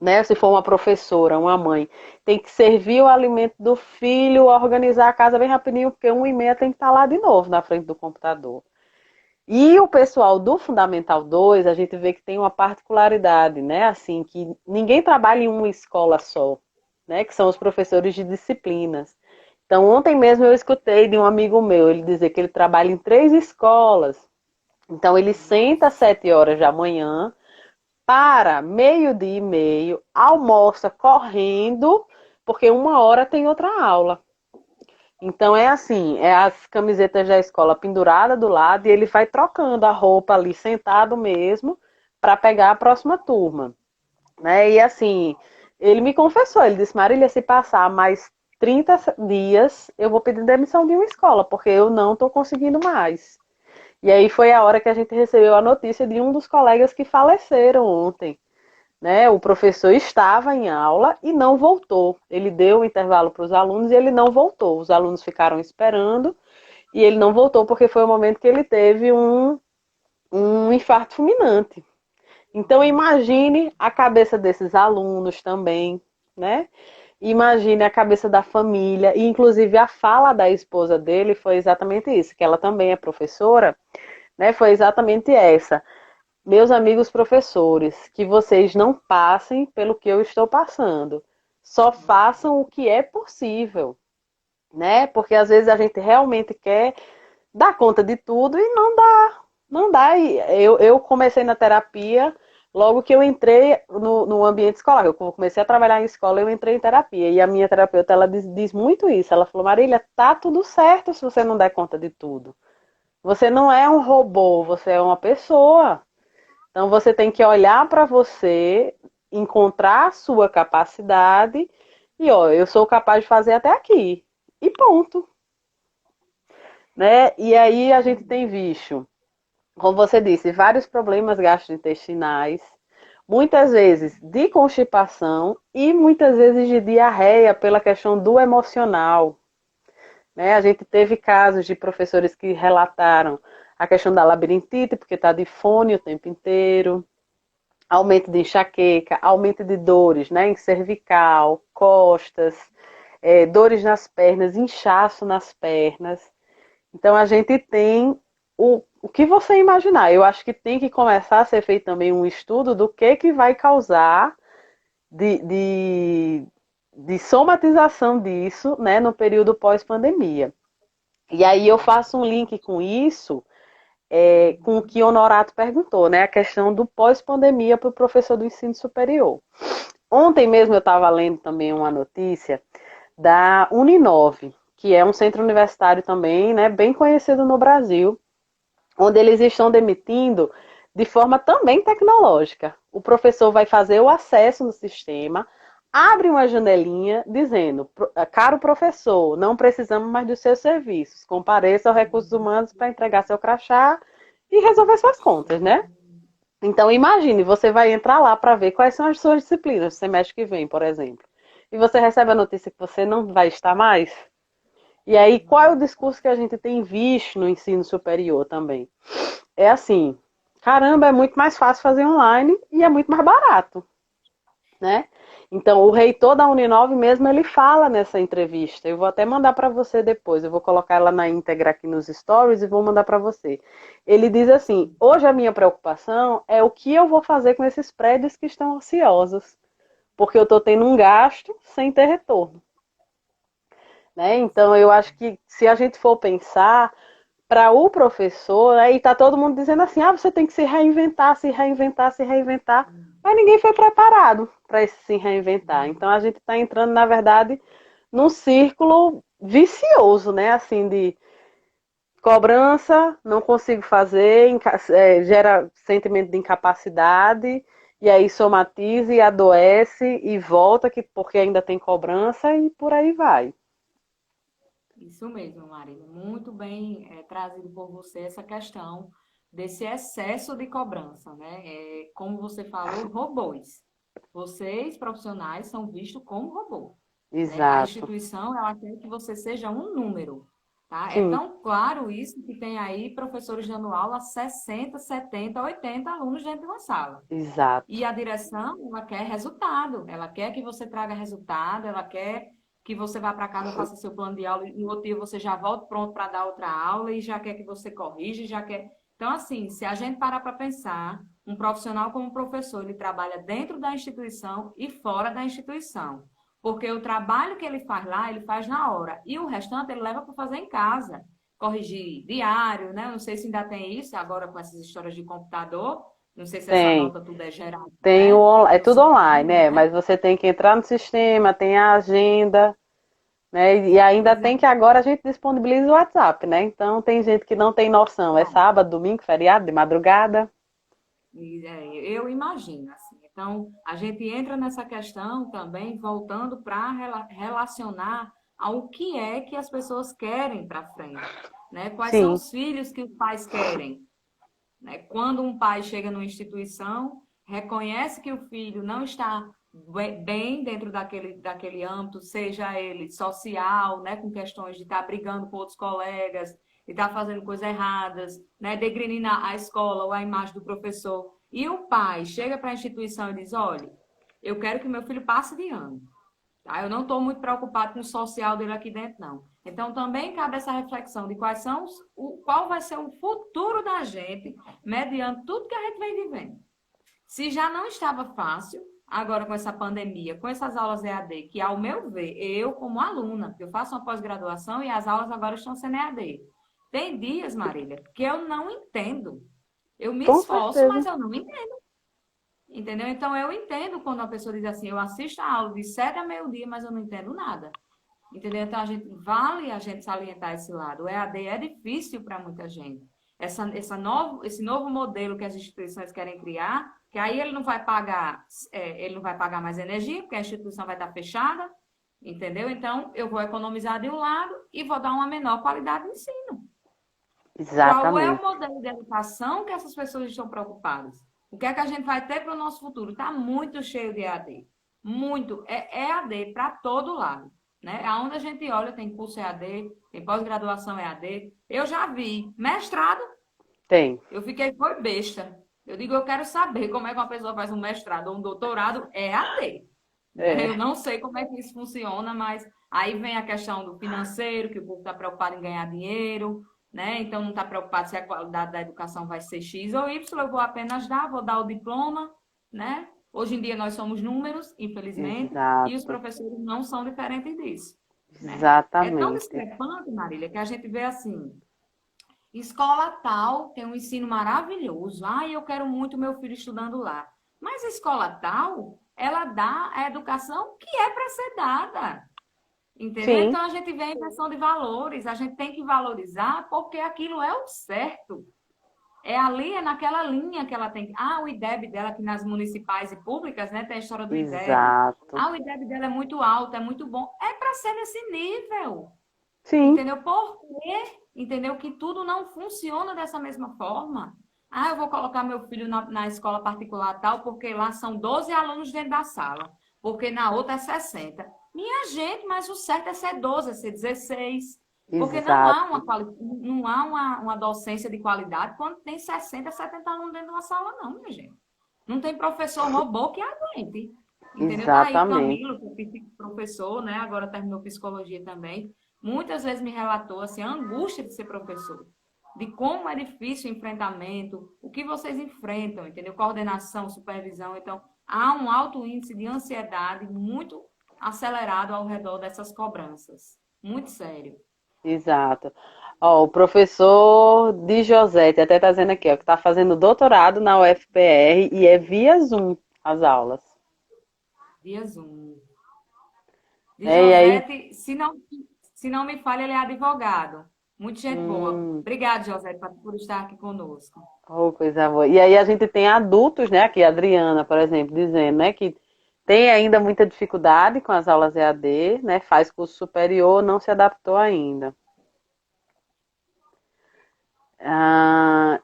né? Se for uma professora, uma mãe, tem que servir o alimento do filho, organizar a casa bem rapidinho, porque 1h30 tem que estar lá de novo na frente do computador. E o pessoal do Fundamental 2, a gente vê que tem uma particularidade, né? Assim, que ninguém trabalha em uma escola só, né? Que são os professores de disciplinas. Então, ontem mesmo eu escutei de um amigo meu, ele dizer que ele trabalha em 3 escolas. Então, ele senta às nossa, 7 horas da manhã, para meio-dia e meio, almoça correndo, porque 1 hora tem outra aula. Então é assim, é as camisetas da escola pendurada do lado e ele vai trocando a roupa ali sentado mesmo para pegar a próxima turma, né? E assim, ele me confessou, ele disse: Marília, se passar mais 30 dias, eu vou pedir demissão de uma escola, porque eu não estou conseguindo mais. E aí foi a hora que a gente recebeu a notícia de um dos colegas que faleceram ontem, né? O professor estava em aula e não voltou. Ele deu o intervalo para os alunos e ele não voltou. Os alunos ficaram esperando e ele não voltou porque foi o momento que ele teve um infarto fulminante. Então imagine a cabeça desses alunos também, né? Imagine a cabeça da família, e inclusive a fala da esposa dele foi exatamente isso, que ela também é professora, né? Foi exatamente essa. Meus amigos professores, que vocês não passem pelo que eu estou passando. Só façam o que é possível, né? Porque às vezes a gente realmente quer dar conta de tudo e não dá. Não dá. E eu comecei na terapia logo que eu entrei no ambiente escolar. Eu comecei a trabalhar em escola, eu entrei em terapia. E a minha terapeuta, ela diz muito isso. Ela falou: Marília, tá tudo certo se você não der conta de tudo. Você não é um robô, você é uma pessoa. Então você tem que olhar para você, encontrar a sua capacidade e, ó, eu sou capaz de fazer até aqui. E ponto, né? E aí a gente tem visto, como você disse, vários problemas gastrointestinais, muitas vezes de constipação e muitas vezes de diarreia pela questão do emocional, né? A gente teve casos de professores que relataram a questão da labirintite, porque está de fone o tempo inteiro, aumento de enxaqueca, aumento de dores, né, em cervical, costas, dores nas pernas, inchaço nas pernas. Então a gente tem o que você imaginar. Eu acho que tem que começar a ser feito também um estudo do que vai causar de, de, de somatização disso, né, no período pós-pandemia. E aí eu faço um link com isso, com o que o Honorato perguntou, né? A questão do pós-pandemia para o professor do ensino superior. Ontem mesmo eu estava lendo também uma notícia da Uninove, que é um centro universitário também, né, bem conhecido no Brasil, onde eles estão demitindo de forma também tecnológica. O professor vai fazer o acesso no sistema, abre uma janelinha dizendo: caro professor, não precisamos mais dos seus serviços, compareça aos recursos humanos para entregar seu crachá e resolver suas contas, né? Então imagine, você vai entrar lá para ver quais são as suas disciplinas, semestre que vem, por exemplo. E você recebe a notícia que você não vai estar mais. E aí, qual é o discurso que a gente tem visto no ensino superior também? É assim: caramba, é muito mais fácil fazer online e é muito mais barato, né? Então, o reitor da Uninove mesmo, ele fala nessa entrevista. Eu vou até mandar para você depois. Eu vou colocar ela na íntegra aqui nos stories e vou mandar para você. Ele diz assim: hoje a minha preocupação é o que eu vou fazer com esses prédios que estão ociosos, porque eu estou tendo um gasto sem ter retorno, né? Então, eu acho que se a gente for pensar para o professor, aí tá todo mundo dizendo assim: ah, você tem que se reinventar, se reinventar, se reinventar. Mas ninguém foi preparado para se reinventar. Então a gente está entrando, na verdade, num círculo vicioso, né? Assim, de cobrança, não consigo fazer, gera sentimento de incapacidade, e aí somatiza e adoece e volta porque ainda tem cobrança e por aí vai. Isso mesmo, Marília. Muito bem trazido por você essa questão desse excesso de cobrança, né? Como você falou, robôs. Vocês, profissionais, são vistos como robô, né? A Exato. instituição, ela quer que você seja um número, tá? É Sim, tão claro isso que tem aí professores dando aula a 60, 70, 80 alunos dentro de uma sala. exato. E a direção, ela quer resultado, ela quer que você traga resultado, ela quer que você vá para casa, faça seu plano de aula e no outro dia você já volta pronto para dar outra aula e já quer que você corrija, já quer. Então, assim, se a gente parar para pensar, um profissional como professor, ele trabalha dentro da instituição e fora da instituição. Porque o trabalho que ele faz lá, ele faz na hora. E o restante ele leva para fazer em casa. Corrigir diário, né? Eu não sei se ainda tem isso agora com essas histórias de computador, Não sei se essa Tem. nota tudo é gerada, Tem né? é No tudo online, sistema, né? né? Mas você tem que entrar no sistema, tem a agenda, né? E ainda Pois é. tem que agora a gente disponibiliza o WhatsApp, né? Então tem gente que não tem noção. É sábado, domingo, feriado, de madrugada. Eu imagino, assim. Então, a gente entra nessa questão também, voltando para relacionar ao que é que as pessoas querem para frente, né? Quais são Sim, os filhos que os pais querem, né? Quando um pai chega numa instituição, reconhece que o filho não está bem dentro daquele âmbito, seja ele social, né, com questões de estar brigando com outros colegas, de estar fazendo coisas erradas, né, degrinindo a escola ou a imagem do professor. E o pai chega para a instituição e diz: olha, eu quero que meu filho passe de ano. Tá? Eu não estou muito preocupado com o social dele aqui dentro, não. Então, também cabe essa reflexão de qual vai ser o futuro da gente, mediante tudo que a gente vem vivendo. Se já não estava fácil, agora com essa pandemia, com essas aulas EAD, que, ao meu ver, eu, como aluna, porque eu faço uma pós-graduação e as aulas agora estão sendo EAD. Tem dias, Marília, que eu não entendo. Eu me com esforço, certeza. mas eu não entendo. Entendeu? Então, eu entendo quando a pessoa diz assim: eu assisto a aula de 7 a meio-dia, mas eu não entendo nada. Entendeu? Então, vale a gente salientar esse lado. O EAD é difícil para muita gente. Esse novo modelo que as instituições querem criar, que aí ele não vai pagar mais energia, porque a instituição vai estar fechada, entendeu? Então, eu vou economizar de um lado e vou dar uma menor qualidade de ensino. Qual é o Exatamente. modelo de educação que essas pessoas estão preocupadas? O que é que a gente vai ter para o nosso futuro? Está muito cheio de EAD. Muito. É EAD para todo lado. Né? Aonde a gente olha, tem curso EAD, tem pós-graduação EAD. Eu já vi mestrado, Tem. eu fiquei foi besta. Eu digo, eu quero saber como é que uma pessoa faz um mestrado ou um doutorado EAD. Né? Eu É, não sei como é que isso funciona, mas aí vem a questão do financeiro, que o povo está preocupado em ganhar dinheiro, né? Então não está preocupado se a qualidade da educação vai ser X ou Y, eu vou apenas vou dar o diploma, né? Hoje em dia nós somos números, infelizmente, e os exato. professores não são diferentes disso, né? É tão Exatamente. discrepante, Marília, que a gente vê assim, escola tal tem um ensino maravilhoso. Ah, eu quero muito meu filho estudando lá. Mas a escola tal, ela dá a educação que é para ser dada. Entendeu? Sim, Então a gente vê a inversão de valores, a gente tem que valorizar porque aquilo é o certo. É ali, é naquela linha que ela tem. Ah, o IDEB dela, que nas municipais e públicas, né, tem a história do IDEB. exato. Ah, o IDEB dela é muito alto, é muito bom. É para ser nesse nível. Sim, Entendeu? Por quê? Entendeu? Que tudo não funciona dessa mesma forma. Ah, eu vou colocar meu filho na escola particular tal, porque lá são 12 alunos dentro da sala, porque na outra é 60. Minha gente, mas o certo é ser 12, é ser 16. Porque não há exato. não há uma docência de qualidade quando tem 60, 70 alunos dentro de uma sala, não, minha gente. Não tem professor robô que aguente. Entendeu? Tá aí Exatamente. Camilo, que é professor, né? Agora terminou psicologia também. Muitas vezes me relatou assim, a angústia de ser professor, de como é difícil o enfrentamento, o que vocês enfrentam, entendeu? Coordenação, supervisão. Então, há um alto índice de ansiedade muito acelerado ao redor dessas cobranças. Muito sério. Exato. Ó, o professor de Josete até está dizendo aqui, ó, que está fazendo doutorado na UFPR e é via Zoom as aulas. Via Zoom. De É, e aí, Josete, se não me falha, ele é advogado. Muito gente boa. hum, Obrigada, Josete, por estar aqui conosco. oh, coisa boa. E aí a gente tem adultos, né? Aqui a Adriana, por exemplo, dizendo, né, que tem ainda muita dificuldade com as aulas EAD, né? Faz curso superior, não se adaptou ainda. Ah,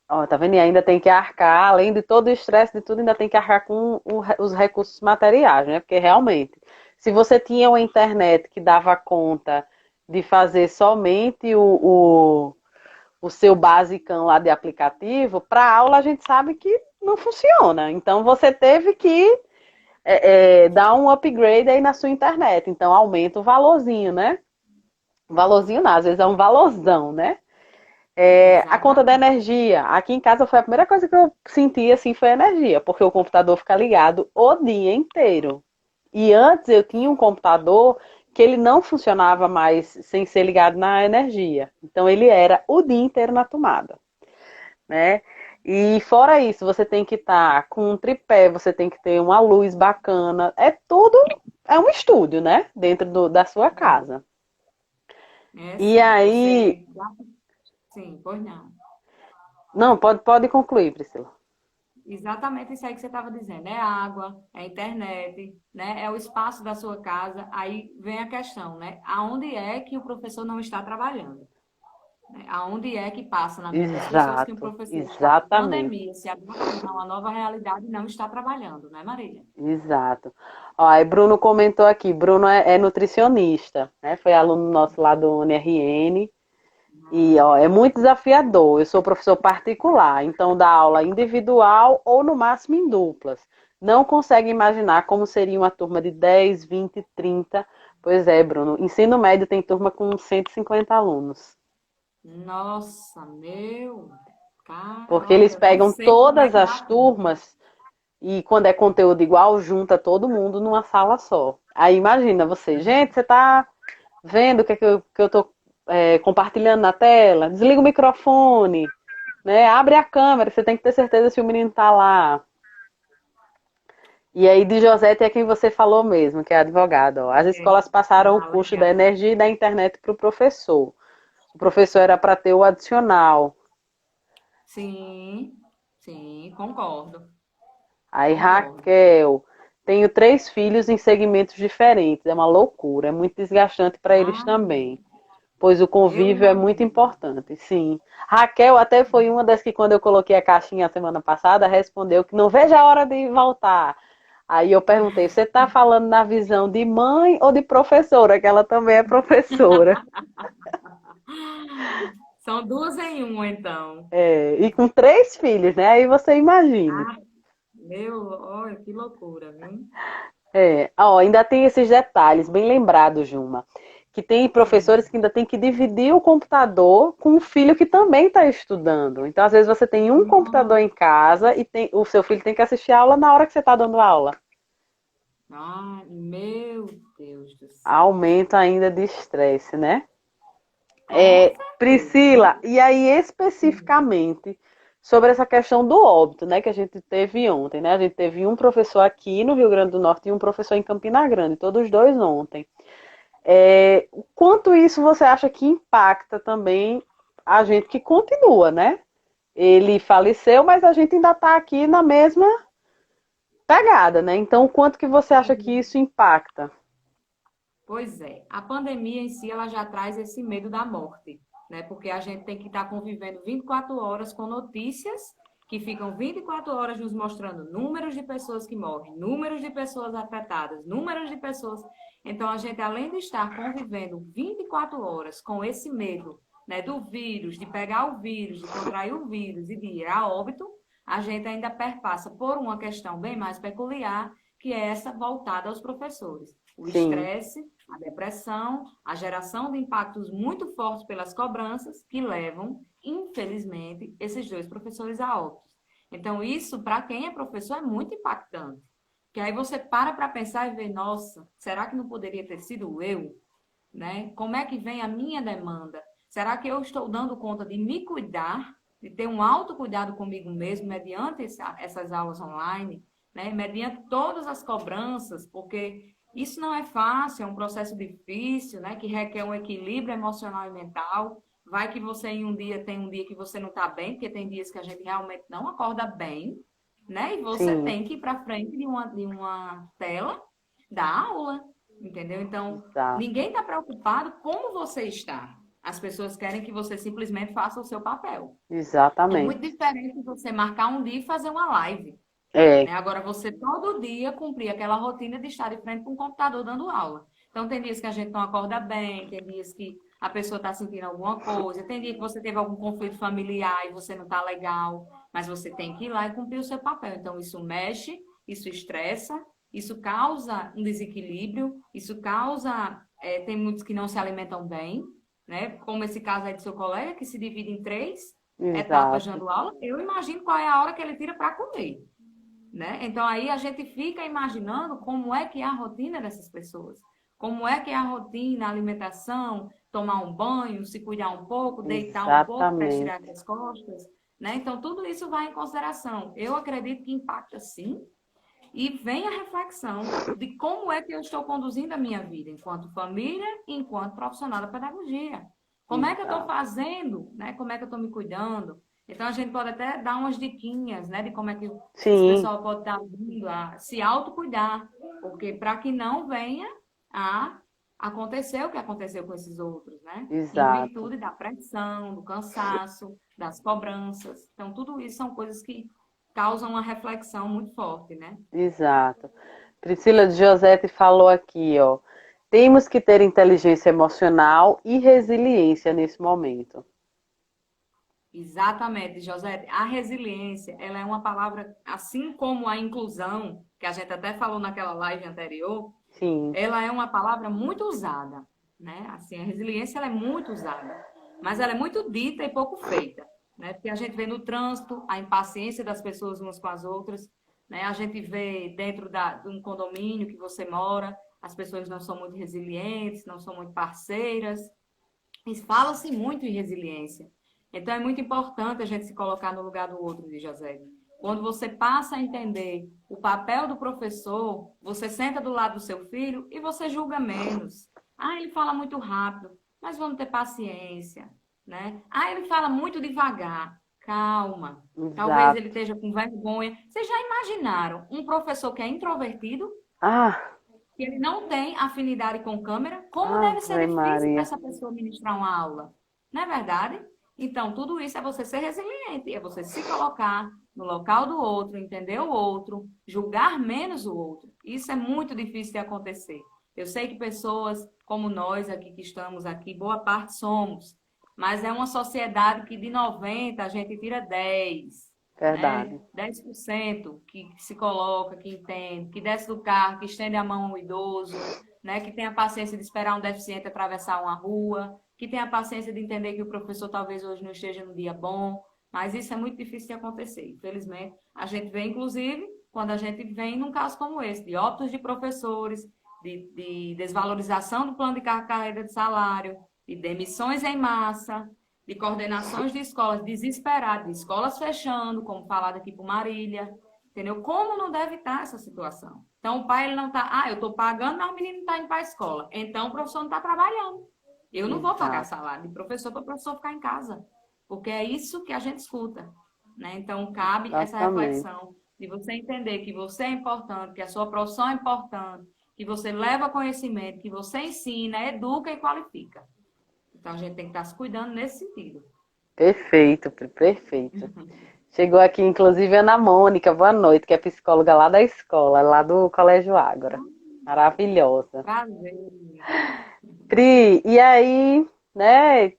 ó, tá vendo? E ainda tem que arcar, além de todo o estresse de tudo, ainda tem que arcar com os recursos materiais, né? Porque realmente, se você tinha uma internet que dava conta de fazer somente o seu basicão lá de aplicativo, para aula a gente sabe que não funciona. Então você teve que dar um upgrade aí na sua internet. Então aumenta o valorzinho, né? Valorzinho não, às vezes é um valorzão, né? A conta da Exatamente. energia. Aqui em casa foi a primeira coisa que eu senti assim foi a energia, porque o computador fica ligado o dia inteiro. E antes eu tinha um computador que ele não funcionava mais sem ser ligado na energia. Então ele era o dia inteiro na tomada, né? E fora isso, você tem que estar com um tripé, você tem que ter uma luz bacana. É tudo, é um estúdio, né? Dentro da sua casa. É E sim, aí, você... Sim, pois não. não, pode concluir, Priscila. Exatamente isso aí que você estava dizendo. É água, é internet, né? É o espaço da sua casa. Aí vem a questão, né? Aonde é que o professor não está trabalhando? Né? Aonde é que passa na mente das pessoas que o Exato, professor está em exatamente, pandemia, se adaptando a uma nova realidade e não está trabalhando, né, Marília? exato. Ó, aí Bruno comentou aqui, Bruno é nutricionista, né? Foi aluno nosso lá do UniRN. E ó, é muito desafiador. Eu sou professor particular, então dá aula individual ou no máximo em duplas. Não consegue imaginar como seria uma turma de 10, 20, 30. Pois é, Bruno. Ensino médio tem turma com 150 alunos. Nossa, meu, cara, Porque eles olha, eu não pegam sei como é todas que as dá tempo. turmas e quando é conteúdo igual, junta todo mundo numa sala só. Aí imagina você, gente, você tá vendo o que eu tô compartilhando na tela? Desliga o microfone, né? Abre a câmera, você tem que ter certeza se o menino tá lá. E aí de Josete é quem você falou mesmo, que é advogado. Ó. As É. escolas passaram o Ah, custo da legal. energia e da internet para o professor. O professor era para ter o adicional. Sim, sim, concordo, Aí concordo. Raquel, tenho 3 filhos em segmentos diferentes. É uma loucura, é muito desgastante para eles Ah, também. Pois o eu convívio é muito imagino. importante, sim. Raquel até foi uma das que, quando eu coloquei a caixinha a semana passada, respondeu que não vejo a hora de voltar. Aí eu perguntei, você está falando na visão de mãe ou de professora? Que ela também é professora. São duas em uma, então. É, e com 3 filhos, né? Aí você imagine. Ah, meu, olha, que loucura, viu? É, ó, ainda tem esses detalhes, bem lembrado, Juma. Que tem professores Sim. que ainda tem que dividir o computador com o filho que também está estudando. Então, às vezes, você tem um computador Nossa, em casa e o seu filho tem que assistir a aula na hora que você está dando aula. ai, meu Deus do céu. Aumento ainda de estresse, né? Com certeza. Priscila, e aí especificamente sobre essa questão do óbito, né, que a gente teve ontem, né? A gente teve um professor aqui no Rio Grande do Norte e um professor em Campina Grande, todos dois ontem. O quanto isso você acha que impacta também a gente que continua, né? Ele faleceu, mas a gente ainda está aqui na mesma pegada, né? Então, o quanto que você acha que isso impacta? Pois é, a pandemia em si ela já traz esse medo da morte, né? Porque a gente tem que estar convivendo 24 horas com notícias que ficam 24 horas nos mostrando números de pessoas que morrem, números de pessoas afetadas, números de pessoas. Então a gente além de estar convivendo 24 horas com esse medo, né, do vírus, de pegar o vírus, de contrair o vírus e de ir a óbito, a gente ainda perpassa por uma questão bem mais peculiar, que é essa voltada aos professores. O Sim, estresse, a depressão, a geração de impactos muito fortes pelas cobranças que levam, infelizmente, esses dois professores a óbitos. Então, isso, para quem é professor, é muito impactante. Que aí você para pensar e vê, nossa, será que não poderia ter sido eu? Né? Como é que vem a minha demanda? Será que eu estou dando conta de me cuidar, de ter um autocuidado comigo mesmo, mediante essas aulas online, né? Mediante todas as cobranças, porque isso não é fácil, é um processo difícil, né? Que requer um equilíbrio emocional e mental. Vai que você em um dia tem um dia que você não está bem, porque tem dias que a gente realmente não acorda bem, né? E você sim, tem que ir para frente de uma tela da aula, entendeu? Então, exato. ninguém está preocupado como você está. As pessoas querem que você simplesmente faça o seu papel. É muito Exatamente. diferente você marcar um dia e fazer uma live. É, Né? Agora, você todo dia cumprir aquela rotina de estar de frente com o computador dando aula. Então, tem dias que a gente não acorda bem, tem dias que a pessoa está sentindo alguma coisa, tem dia que você teve algum conflito familiar e você não está legal, mas você tem que ir lá e cumprir o seu papel. Então, isso mexe, isso estressa, isso causa um desequilíbrio, isso causa. Tem muitos que não se alimentam bem, né? Como esse caso aí do seu colega, que se divide em 3 etapas exato. dando aula. Eu imagino qual é a hora que ele tira para comer. Né? Então aí a gente fica imaginando como é que é a rotina dessas pessoas. Como é que é a rotina, a alimentação, tomar um banho, se cuidar um pouco, deitar um pouco para estirar Exatamente. as costas. né? Então, tudo isso vai em consideração. Eu acredito que impacta sim, e vem a reflexão de como é que eu estou conduzindo a minha vida enquanto família e enquanto profissional da pedagogia. Como é que eu estou Exato. fazendo, né? Como é que eu estou me cuidando? Então, a gente pode até dar umas diquinhas, né? De como é que esse Sim, pessoal pode estar vindo a se autocuidar. Porque para que não venha a acontecer o que aconteceu com esses outros, né? Em exato, virtude da pressão, do cansaço, das cobranças. Então, tudo isso são coisas que causam uma reflexão muito forte, né? exato. Priscila de Josete falou aqui, ó. Temos que ter inteligência emocional e resiliência nesse momento. Exatamente, José. A resiliência, ela é uma palavra, assim como a inclusão, que a gente até falou naquela live anterior, Sim, ela é uma palavra muito usada, né? Assim, a resiliência ela é muito usada, mas ela é muito dita e pouco feita, né? Porque a gente vê no trânsito a impaciência das pessoas umas com as outras, né? A gente vê dentro de um condomínio que você mora, as pessoas não são muito resilientes, não são muito parceiras, e fala-se muito em resiliência. Então, é muito importante a gente se colocar no lugar do outro, de José. Quando você passa a entender o papel do professor, você senta do lado do seu filho e você julga menos. Ah, ele fala muito rápido, mas vamos ter paciência, né? Ah, ele fala muito devagar. Calma. Talvez ele exato. esteja com vergonha. Vocês já imaginaram um professor que é introvertido, Ah, que ele não tem afinidade com câmera, como deve ser Ave difícil para Maria. essa pessoa ministrar uma aula, não é verdade? Então, tudo isso é você ser resiliente, é você se colocar no local do outro, entender o outro, julgar menos o outro. Isso é muito difícil de acontecer. Eu sei que pessoas como nós aqui que estamos aqui, boa parte somos, mas é uma sociedade que de 90 a gente tira 10, né? Verdade. 10% que se coloca, que entende, que desce do carro, que estende a mão ao idoso, né? Que tem a paciência de esperar um deficiente atravessar uma rua, que tem a paciência de entender que o professor talvez hoje não esteja no dia bom, mas isso é muito difícil de acontecer. Infelizmente, a gente vê, inclusive, quando a gente vem num caso como esse, de óbitos de professores, de desvalorização do plano de carreira de salário, de demissões em massa, de coordenações de escolas desesperadas, de escolas fechando, como falado aqui por Marília, entendeu? Como não deve estar essa situação? Então, o pai ele não está, eu estou pagando, mas o menino não está indo para a escola. Então, o professor não está trabalhando. Eu não vou pagar Exato. salário de professor para o professor ficar em casa, porque é isso que a gente escuta, né? Então, cabe essa Exatamente. reflexão de você entender que você é importante, que a sua profissão é importante, que você leva conhecimento, que você ensina, educa e qualifica. Então, a gente tem que estar se cuidando nesse sentido. Perfeito, perfeito. Chegou aqui, inclusive, a Ana Mônica, boa noite, que é psicóloga lá da escola, lá do Colégio Ágora. Maravilhosa. Prazer. Pri, e aí, né,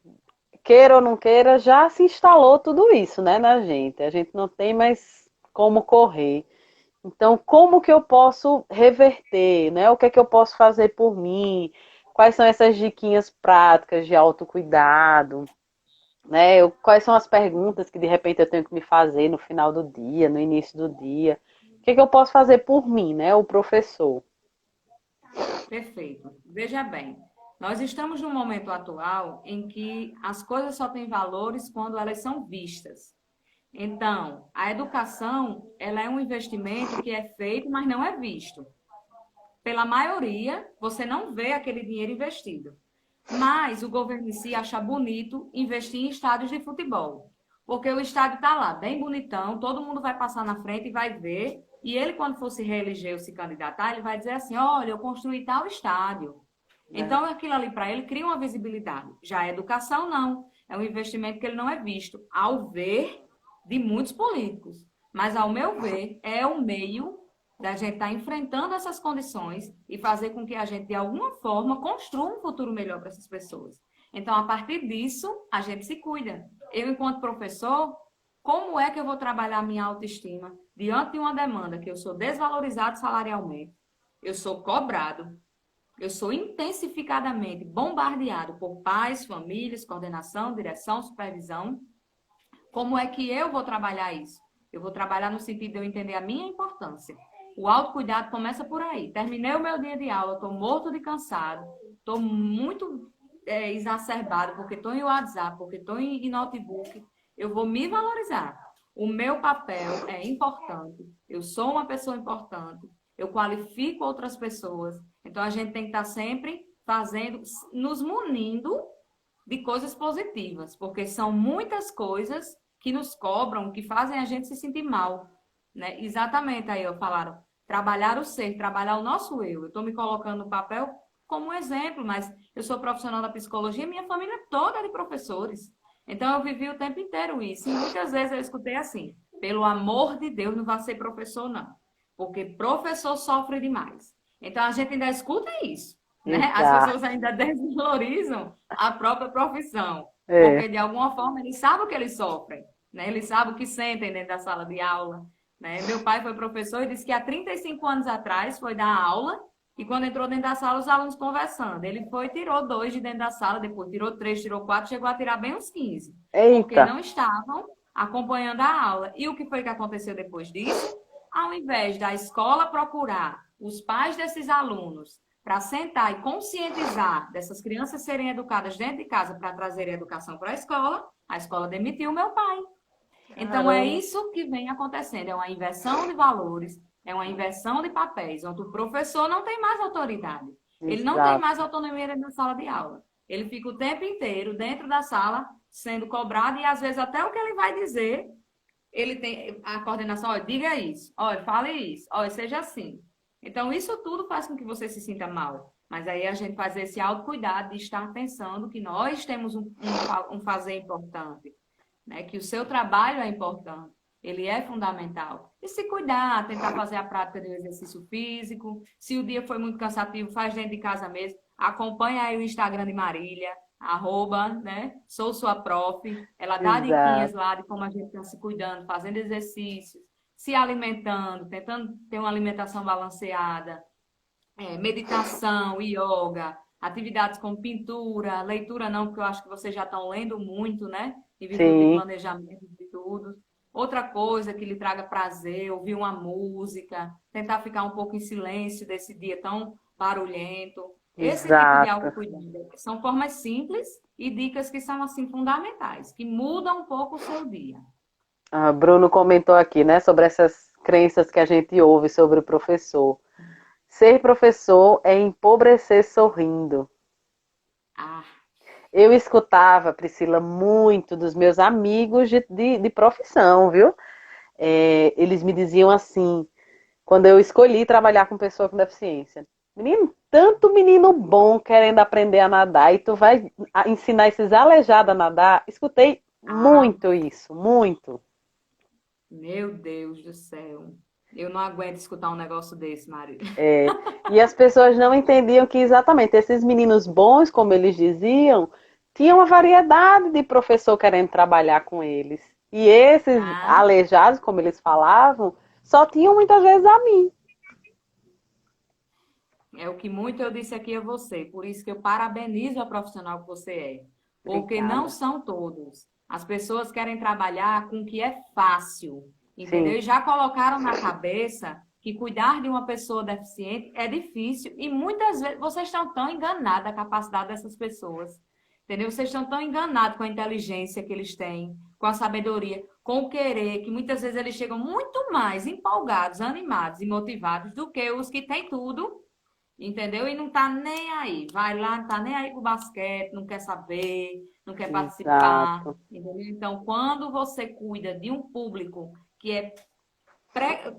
queira ou não queira, já se instalou tudo isso, né, na gente. A gente não tem mais como correr. Então, como que eu posso reverter, né? O que é que eu posso fazer por mim? Quais são essas diquinhas práticas de autocuidado, né? Quais são as perguntas que de repente eu tenho que me fazer no final do dia, no início do dia? O que é que eu posso fazer por mim, né? O professor. Perfeito. Veja bem, nós estamos num momento atual em que as coisas só têm valores quando elas são vistas. Então, a educação, ela é um investimento que é feito, mas não é visto. Pela maioria, você não vê aquele dinheiro investido. Mas o governo em si acha bonito investir em estádios de futebol. Porque o estádio está lá, bem bonitão, todo mundo vai passar na frente e vai ver. E ele, quando for se reeleger ou se candidatar, ele vai dizer assim: olha, eu construí tal estádio. Né? Então, aquilo ali para ele cria uma visibilidade. Já a educação, não. É um investimento que ele não é visto, ao ver de muitos políticos. Mas, ao meu ver, é o meio da gente estar enfrentando essas condições e fazer com que a gente, de alguma forma, construa um futuro melhor para essas pessoas. Então, a partir disso, a gente se cuida. Eu, enquanto professor, como é que eu vou trabalhar a minha autoestima diante de uma demanda que eu sou desvalorizado salarialmente, eu sou cobrado, eu sou intensificadamente bombardeado por pais, famílias, coordenação, direção, supervisão. Como é que eu vou trabalhar isso? Eu vou trabalhar no sentido de eu entender a minha importância. O autocuidado começa por aí. Terminei o meu dia de aula, estou morto de cansado, estou muito exacerbado porque estou em WhatsApp, porque estou em notebook. eu vou me valorizar. O meu papel é importante. Eu sou uma pessoa importante. Eu qualifico outras pessoas. Então, a gente tem que estar sempre fazendo, nos munindo de coisas positivas, porque são muitas coisas que nos cobram, que fazem a gente se sentir mal, né? Exatamente aí, falaram, trabalhar o ser, trabalhar o nosso eu. Eu estou me colocando no papel como exemplo, mas eu sou profissional da psicologia, minha família toda é de professores. Então, eu vivi o tempo inteiro isso. E muitas vezes eu escutei assim, pelo amor de Deus, não vai ser professor, não. Porque professor sofre demais. Então, a gente ainda escuta isso, né? As Exato. pessoas ainda desvalorizam a própria profissão. É, Porque, de alguma forma, eles sabem o que eles sofrem, né? Eles sabem o que sentem dentro da sala de aula, né? Meu pai foi professor e disse que há 35 anos atrás foi dar aula e quando entrou dentro da sala, os alunos conversando. Ele foi e tirou 2 de dentro da sala, depois tirou 3, tirou 4, chegou a tirar bem uns 15, porque eita, não estavam acompanhando a aula. E o que foi que aconteceu depois disso? Ao invés da escola procurar os pais desses alunos para sentar e conscientizar dessas crianças serem educadas dentro de casa para trazer a educação para a escola demitiu meu pai. Então, é caramba, isso que vem acontecendo: é uma inversão de valores, é uma inversão de papéis, onde o professor não tem mais autoridade. Ele não tem mais exato. autonomia dentro da sala de aula. Ele fica o tempo inteiro dentro da sala sendo cobrado e, às vezes, até o que ele vai dizer, ele tem a coordenação: olha, diga isso, olha, fale isso, olha, seja assim. Então, isso tudo faz com que você se sinta mal. Mas aí a gente faz esse autocuidado de estar pensando que nós temos um fazer importante, né? Que o seu trabalho é importante, ele é fundamental. E se cuidar, tentar fazer a prática do exercício físico. Se o dia foi muito cansativo, faz dentro de casa mesmo. Acompanha aí o Instagram de Marília, arroba, né? Sou sua prof. Ela dá diquinhas Exato. lá de como a gente está se cuidando, fazendo exercícios, se alimentando, tentando ter uma alimentação balanceada, meditação, yoga, atividades como pintura, leitura não, porque eu acho que vocês já estão lendo muito, né? Em virtude de Sim, planejamento de tudo. Outra coisa que lhe traga prazer, ouvir uma música, tentar ficar um pouco em silêncio desse dia tão barulhento. Esse tipo de exato. autocuidado. São formas simples e dicas que são, assim, fundamentais, que mudam um pouco o seu dia. Ah, Bruno comentou aqui, né, sobre essas crenças que a gente ouve sobre o professor. Ser professor é empobrecer sorrindo. Ah, Eu escutava, Priscila, muito dos meus amigos de profissão, viu? É, eles me diziam assim, quando eu escolhi trabalhar com pessoa com deficiência. Menino, tanto menino bom querendo aprender a nadar e tu vai ensinar esses aleijados a nadar. Escutei ah, muito isso, muito. meu Deus do céu. Eu não aguento escutar um negócio desse, Maria. É, e as pessoas não entendiam que exatamente esses meninos bons, como eles diziam, tinham uma variedade de professor querendo trabalhar com eles. E esses Ah, aleijados, como eles falavam, só tinham muitas vezes a mim. é o que muito eu disse aqui a você. Por isso que eu parabenizo a profissional que você é. Porque não Obrigada. são todos. As pessoas querem trabalhar com o que é fácil, entendeu? Sim, E já colocaram na cabeça que cuidar de uma pessoa deficiente é difícil e muitas vezes vocês estão tão enganados da capacidade dessas pessoas, entendeu? Vocês estão tão enganados com a inteligência que eles têm, com a sabedoria, com o querer, que muitas vezes eles chegam muito mais empolgados, animados e motivados do que os que têm tudo, entendeu? E não tá nem aí. Vai lá, não tá nem aí pro basquete, não quer saber, não quer participar, exato. entendeu? Então, quando você cuida de um público que é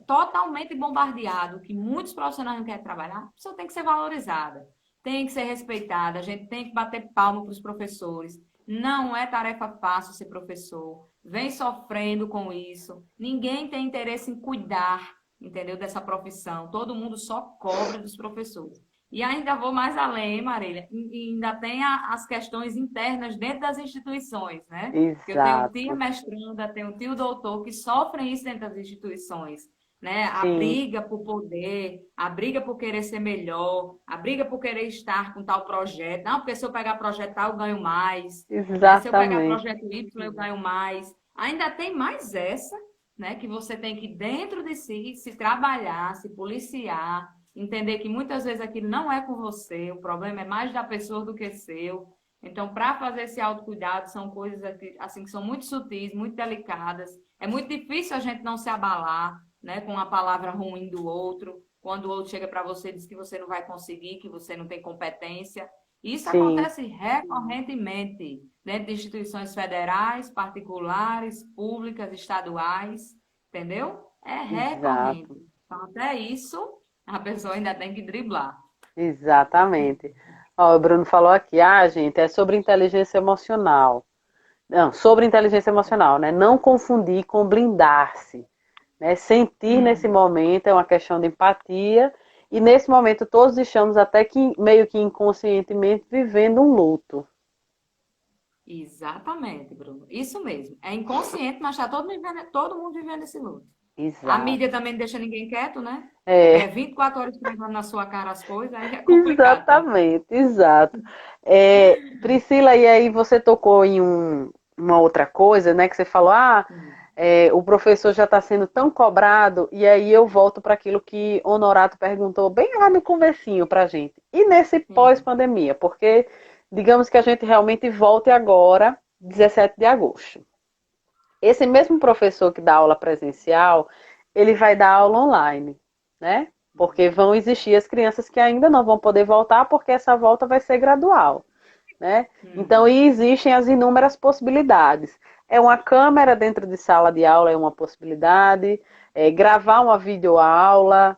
totalmente bombardeado, que muitos profissionais não querem trabalhar, a pessoa tem que ser valorizada, tem que ser respeitada, a gente tem que bater palma para os professores. Não é tarefa fácil ser professor. Vem sofrendo com isso. Ninguém tem interesse em cuidar, entendeu, dessa profissão. Todo mundo só cobra dos professores. E ainda vou mais além, Marília, e ainda tem as questões internas dentro das instituições, né? Porque eu tenho tia Exato. mestranda, tenho tio doutor que sofrem isso dentro das instituições, né? A Sim, briga por poder, a briga por querer ser melhor, a briga por querer estar com tal projeto. Não, porque se eu pegar projeto tal, eu ganho mais, né? Se eu pegar exatamente. projeto Y, eu ganho mais. Ainda tem mais essa, né? Que você tem que, dentro de si, se trabalhar, se policiar, entender que muitas vezes aquilo não é com você, o problema é mais da pessoa do que seu. Então, para fazer esse autocuidado, são coisas assim que são muito sutis, muito delicadas. É muito difícil a gente não se abalar, né, com a palavra ruim do outro, quando o outro chega para você e diz que você não vai conseguir, que você não tem competência. Isso Sim, acontece recorrentemente dentro de instituições federais, particulares, públicas, estaduais, entendeu? É recorrente. exato, Então, até isso, a pessoa ainda tem que driblar. exatamente. Ó, o Bruno falou aqui, gente, é sobre inteligência emocional. Não, sobre inteligência emocional, né? Não confundir com blindar-se, né? Sentir nesse Hum. momento é uma questão de empatia e nesse momento todos estamos até que meio que inconscientemente vivendo um luto. Exatamente, Bruno. Isso mesmo. É inconsciente, mas está todo mundo vivendo esse luto. A mídia Exato. também não deixa ninguém quieto, né? Porque é É, 24 horas esfregando na sua cara as coisas, aí é complicado também. exatamente, exato. Priscila, e aí você tocou em uma outra coisa, né? Que você falou, Hum, o professor já está sendo tão cobrado, e aí eu volto para aquilo que Honorato perguntou bem lá no comecinho para a gente. E nesse sim. pós-pandemia? Porque digamos que a gente realmente volte agora, 17 de agosto. Esse mesmo professor que dá aula presencial, ele vai dar aula online, né? Porque vão existir as crianças que ainda não vão poder voltar, porque essa volta vai ser gradual, né? Então, Hum. e existem as inúmeras possibilidades. É uma câmera dentro de sala de aula, é uma possibilidade. Gravar uma videoaula,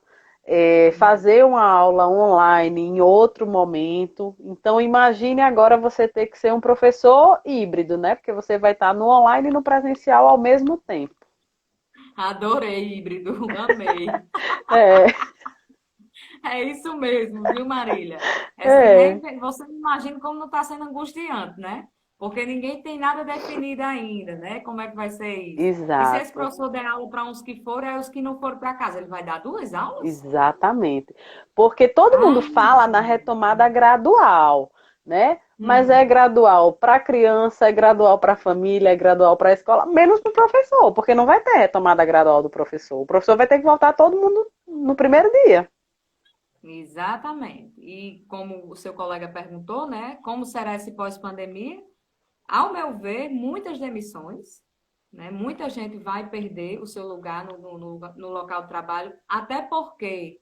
Hum. fazer uma aula online em outro momento. Então, imagine agora você ter que ser um professor híbrido, né? Porque você vai estar no online e no presencial ao mesmo tempo. Adorei, híbrido, amei. É, É isso mesmo, viu, Marília? é, Você imagina como não está sendo angustiante, né? Porque ninguém tem nada definido ainda, né? Como é que vai ser isso? E se esse exato. professor der aula para uns que foram, aí os que não foram para casa, ele vai dar duas aulas? Exatamente. Porque todo mundo Ah, fala na retomada gradual, né? Mas é hum. gradual para a criança, é gradual para a família, é gradual para a escola, menos para o professor, porque não vai ter retomada gradual do professor. O professor vai ter que voltar todo mundo no primeiro dia. Exatamente. E como o seu colega perguntou, né? Como será esse pós-pandemia? Ao meu ver, muitas demissões, né? Muita gente vai perder o seu lugar no local de trabalho, até porque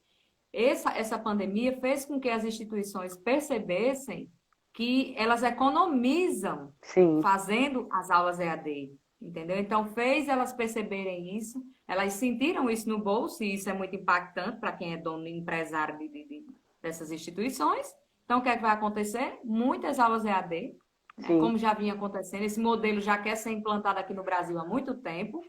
essa pandemia fez com que as instituições percebessem que elas economizam Sim, fazendo as aulas EAD, entendeu? Então, fez elas perceberem isso, elas sentiram isso no bolso, e isso é muito impactante para quem é dono e empresário dessas instituições. Então, o que é que vai acontecer? Muitas aulas EAD, né? sim, Como já vinha acontecendo, esse modelo já quer ser implantado aqui no Brasil há muito tempo.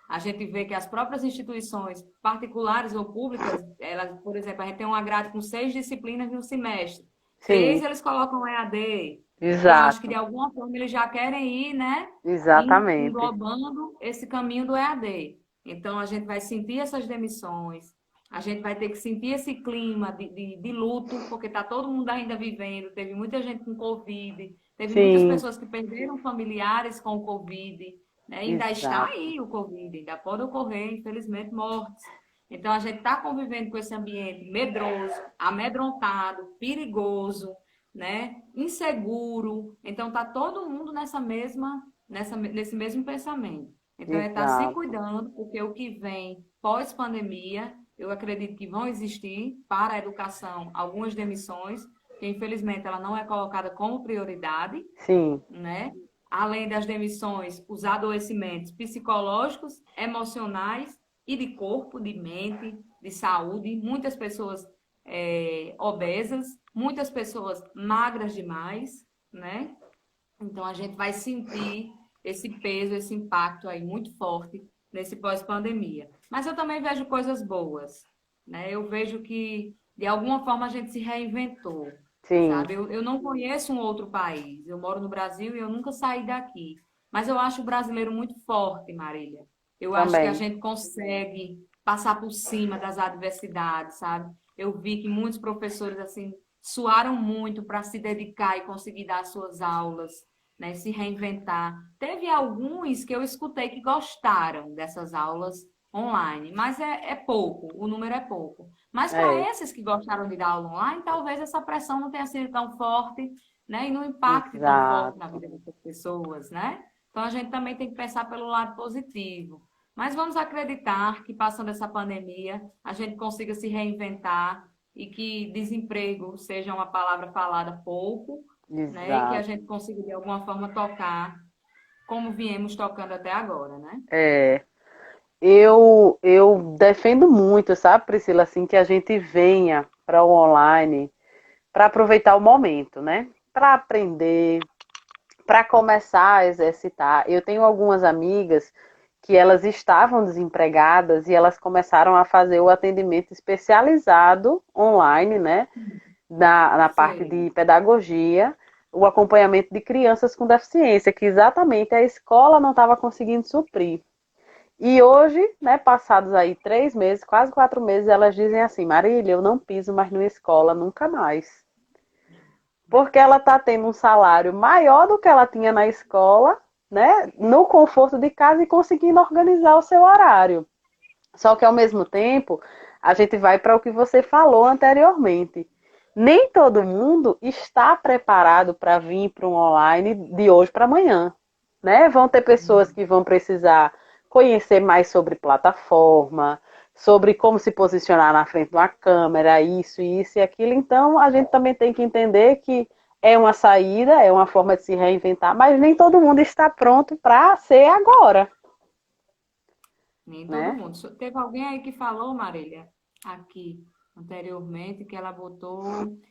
A gente vê que as próprias instituições particulares ou públicas, elas, por exemplo, a gente tem uma grade com 6 disciplinas no semestre. Três sim, eles colocam EAD, porque eu acho que de exato, alguma forma eles já querem ir, né, exatamente. englobando esse caminho do EAD. Então a gente vai sentir essas demissões, a gente vai ter que sentir esse clima de luto, porque está todo mundo ainda vivendo. Teve muita gente com Covid, teve muitas Sim, pessoas que perderam familiares com o Covid, né? Ainda está exato. aí o Covid, ainda pode ocorrer, infelizmente, mortes. Então, a gente está convivendo com esse ambiente medroso, amedrontado, perigoso, né? Inseguro. Então, está todo mundo nesse mesmo pensamento. Então, é estar se Exato. cuidando, porque o que vem pós-pandemia, eu acredito que vão existir para a educação algumas demissões, que infelizmente ela não é colocada como prioridade, Sim, né? Além das demissões, os adoecimentos psicológicos, emocionais e de corpo, de mente, de saúde. Muitas pessoas obesas, muitas pessoas magras demais, né? Então a gente vai sentir esse peso, esse impacto aí muito forte nesse pós-pandemia. Mas eu também vejo coisas boas, né? Eu vejo que de alguma forma a gente se reinventou, sim, sabe? Eu não conheço um outro país. Eu moro no Brasil e eu nunca saí daqui. Mas eu acho o brasileiro muito forte, Marília. Eu acho que a também. gente consegue passar por cima das adversidades, sabe? Eu vi que muitos professores assim suaram muito para se dedicar e conseguir dar as suas aulas, né, se reinventar. Teve alguns que eu escutei que gostaram dessas aulas online, mas é pouco, o número é pouco. Mas para É, esses que gostaram de dar aula online, talvez essa pressão não tenha sido tão forte, né? E não impacte tão forte na Exato. vida dessas pessoas, né? Então a gente também tem que pensar pelo lado positivo. Mas vamos acreditar que passando essa pandemia, a gente consiga se reinventar e que desemprego seja uma palavra falada pouco, né? E que a Exato. gente consiga de alguma forma tocar como viemos tocando até agora, né? É, eu defendo muito, sabe, Priscila, assim, que a gente venha para o online para aproveitar o momento, né? Para aprender, para começar a exercitar. Eu tenho algumas amigas que elas estavam desempregadas e elas começaram a fazer o atendimento especializado online, né? Na parte Sei. de pedagogia, o acompanhamento de crianças com deficiência, que exatamente a escola não estava conseguindo suprir. E hoje, né, passados aí 3 meses, quase 4 meses, elas dizem assim: Marília, eu não piso mais numa escola nunca mais. Porque ela está tendo um salário maior do que ela tinha na escola, né, no conforto de casa e conseguindo organizar o seu horário. Só que ao mesmo tempo, a gente vai para o que você falou anteriormente. Nem todo mundo está preparado para vir para um online de hoje para amanhã, né? Vão ter pessoas que vão precisar conhecer mais sobre plataforma, sobre como se posicionar na frente de uma câmera, isso e aquilo. Então, a gente também tem que entender que é uma saída, é uma forma de se reinventar, mas nem todo mundo está pronto para ser agora, Nem todo né? mundo. Teve alguém aí que falou, Marília, aqui anteriormente, que ela botou.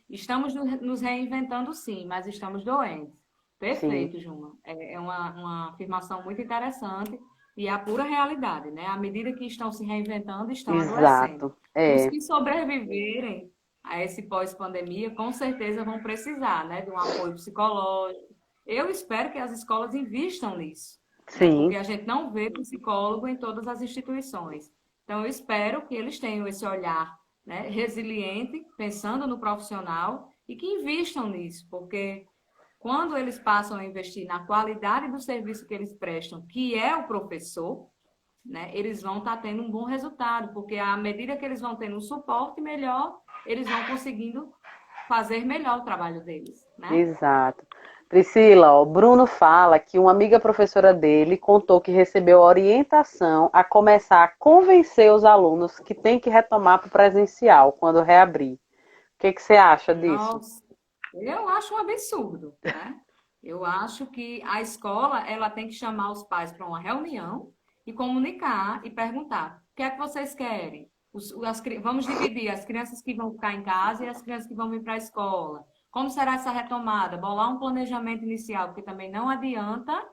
Estamos nos reinventando, sim, mas estamos doentes. Sim, Perfeito, Juma. É uma afirmação muito interessante e é a pura realidade, né? À medida que estão se reinventando, estão adoecendo. exato. Os É, que sobreviverem a esse pós-pandemia, com certeza vão precisar, né, de um apoio psicológico. Eu espero que as escolas invistam nisso, né? Porque sim, a gente não vê psicólogo em todas as instituições. Então, eu espero que eles tenham esse olhar, né, resiliente, pensando no profissional e que invistam nisso, porque quando eles passam a investir na qualidade do serviço que eles prestam, que é o professor, né, eles vão estar tendo um bom resultado, porque à medida que eles vão tendo um suporte melhor, eles vão conseguindo fazer melhor o trabalho deles, né? exato. Priscila, ó, o Bruno fala que uma amiga professora dele contou que recebeu orientação a começar a convencer os alunos que tem que retomar para o presencial quando reabrir. O que que você acha disso? Nossa, eu acho um absurdo, né? Eu acho que a escola ela tem que chamar os pais para uma reunião e comunicar e perguntar: o que é que vocês querem? Vamos dividir as crianças que vão ficar em casa e as crianças que vão vir para a escola. Como será essa retomada? Bolar um planejamento inicial, porque também não adianta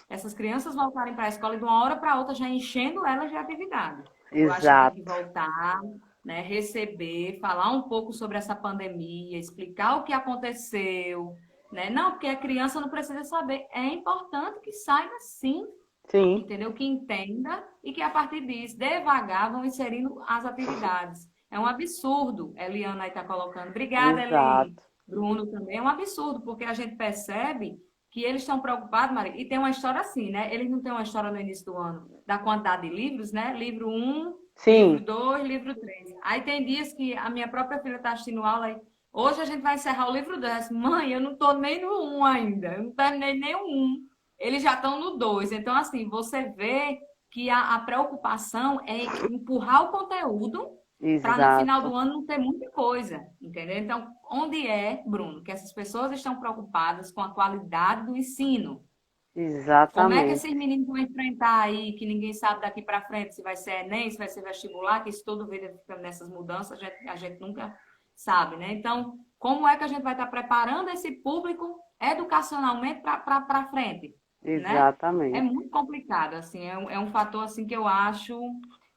essas crianças voltarem para a escola e de uma hora para outra já enchendo elas de atividade. Eu acho que tem que Exato. voltar, né, receber, falar um pouco sobre essa pandemia, explicar o que aconteceu, né? Não, porque a criança não precisa saber. É importante que saiba sim, Sim, entendeu? Que entenda e que a partir disso, devagar, vão inserindo as atividades. É um absurdo, Eliana aí está colocando. Obrigada, Eli. exato. Bruno também. É um absurdo, porque a gente percebe que eles estão preocupados, Maria, e tem uma história assim, né? Eles não têm uma história no início do ano da quantidade de livros, né? Livro um, livro Sim, 2, livro 3. Aí tem dias que a minha própria filha está assistindo aula e hoje a gente vai encerrar o livro 10. Mãe, eu não estou nem no um ainda, eu não terminei nem o 1. Eles já estão no 2. Então, assim, você vê que a preocupação é empurrar o conteúdo para no final exato. do ano não ter muita coisa, entendeu? Então, onde é, Bruno, que essas pessoas estão preocupadas com a qualidade do ensino? Como é que esses Exatamente. meninos vão enfrentar aí, que ninguém sabe daqui para frente se vai ser Enem, se vai ser vestibular, que isso todo vida fica nessas mudanças, a gente nunca sabe, né? Então, como é que a gente vai estar preparando esse público educacionalmente para frente, né? É Exatamente. muito complicado, assim, é um fator assim que eu acho,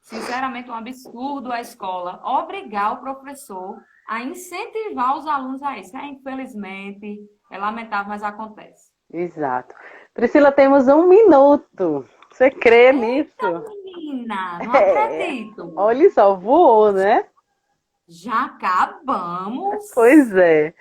sinceramente, um absurdo a escola obrigar o professor a incentivar os alunos a isso. Infelizmente, é lamentável, mas acontece. Exato. Priscila, temos 1 minuto. Você crê Eita, nisso? menina, não É. acredito. Olha só, voou, né? Já acabamos? Pois é.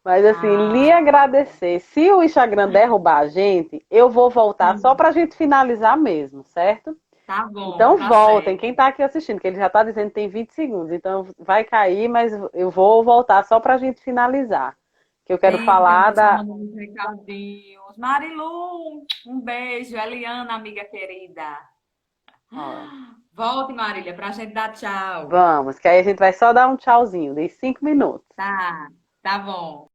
Mas assim, lhe Ah, agradecer. Se o Instagram derrubar a gente, eu vou voltar só para a gente finalizar mesmo, certo? tá bom, Então tá voltem. Quem certo. está aqui assistindo, que ele já está dizendo que tem 20 segundos. Então vai cair, mas eu vou voltar só para a gente finalizar. que eu quero Tem um falar pessoal da. mandando uns recadinhos. Marilu, um beijo. Eliana, amiga querida. Ó, Volte, Marília, para a gente dar tchau. vamos, que aí a gente vai só dar um tchauzinho, dei 5 minutos. Tá, tá bom.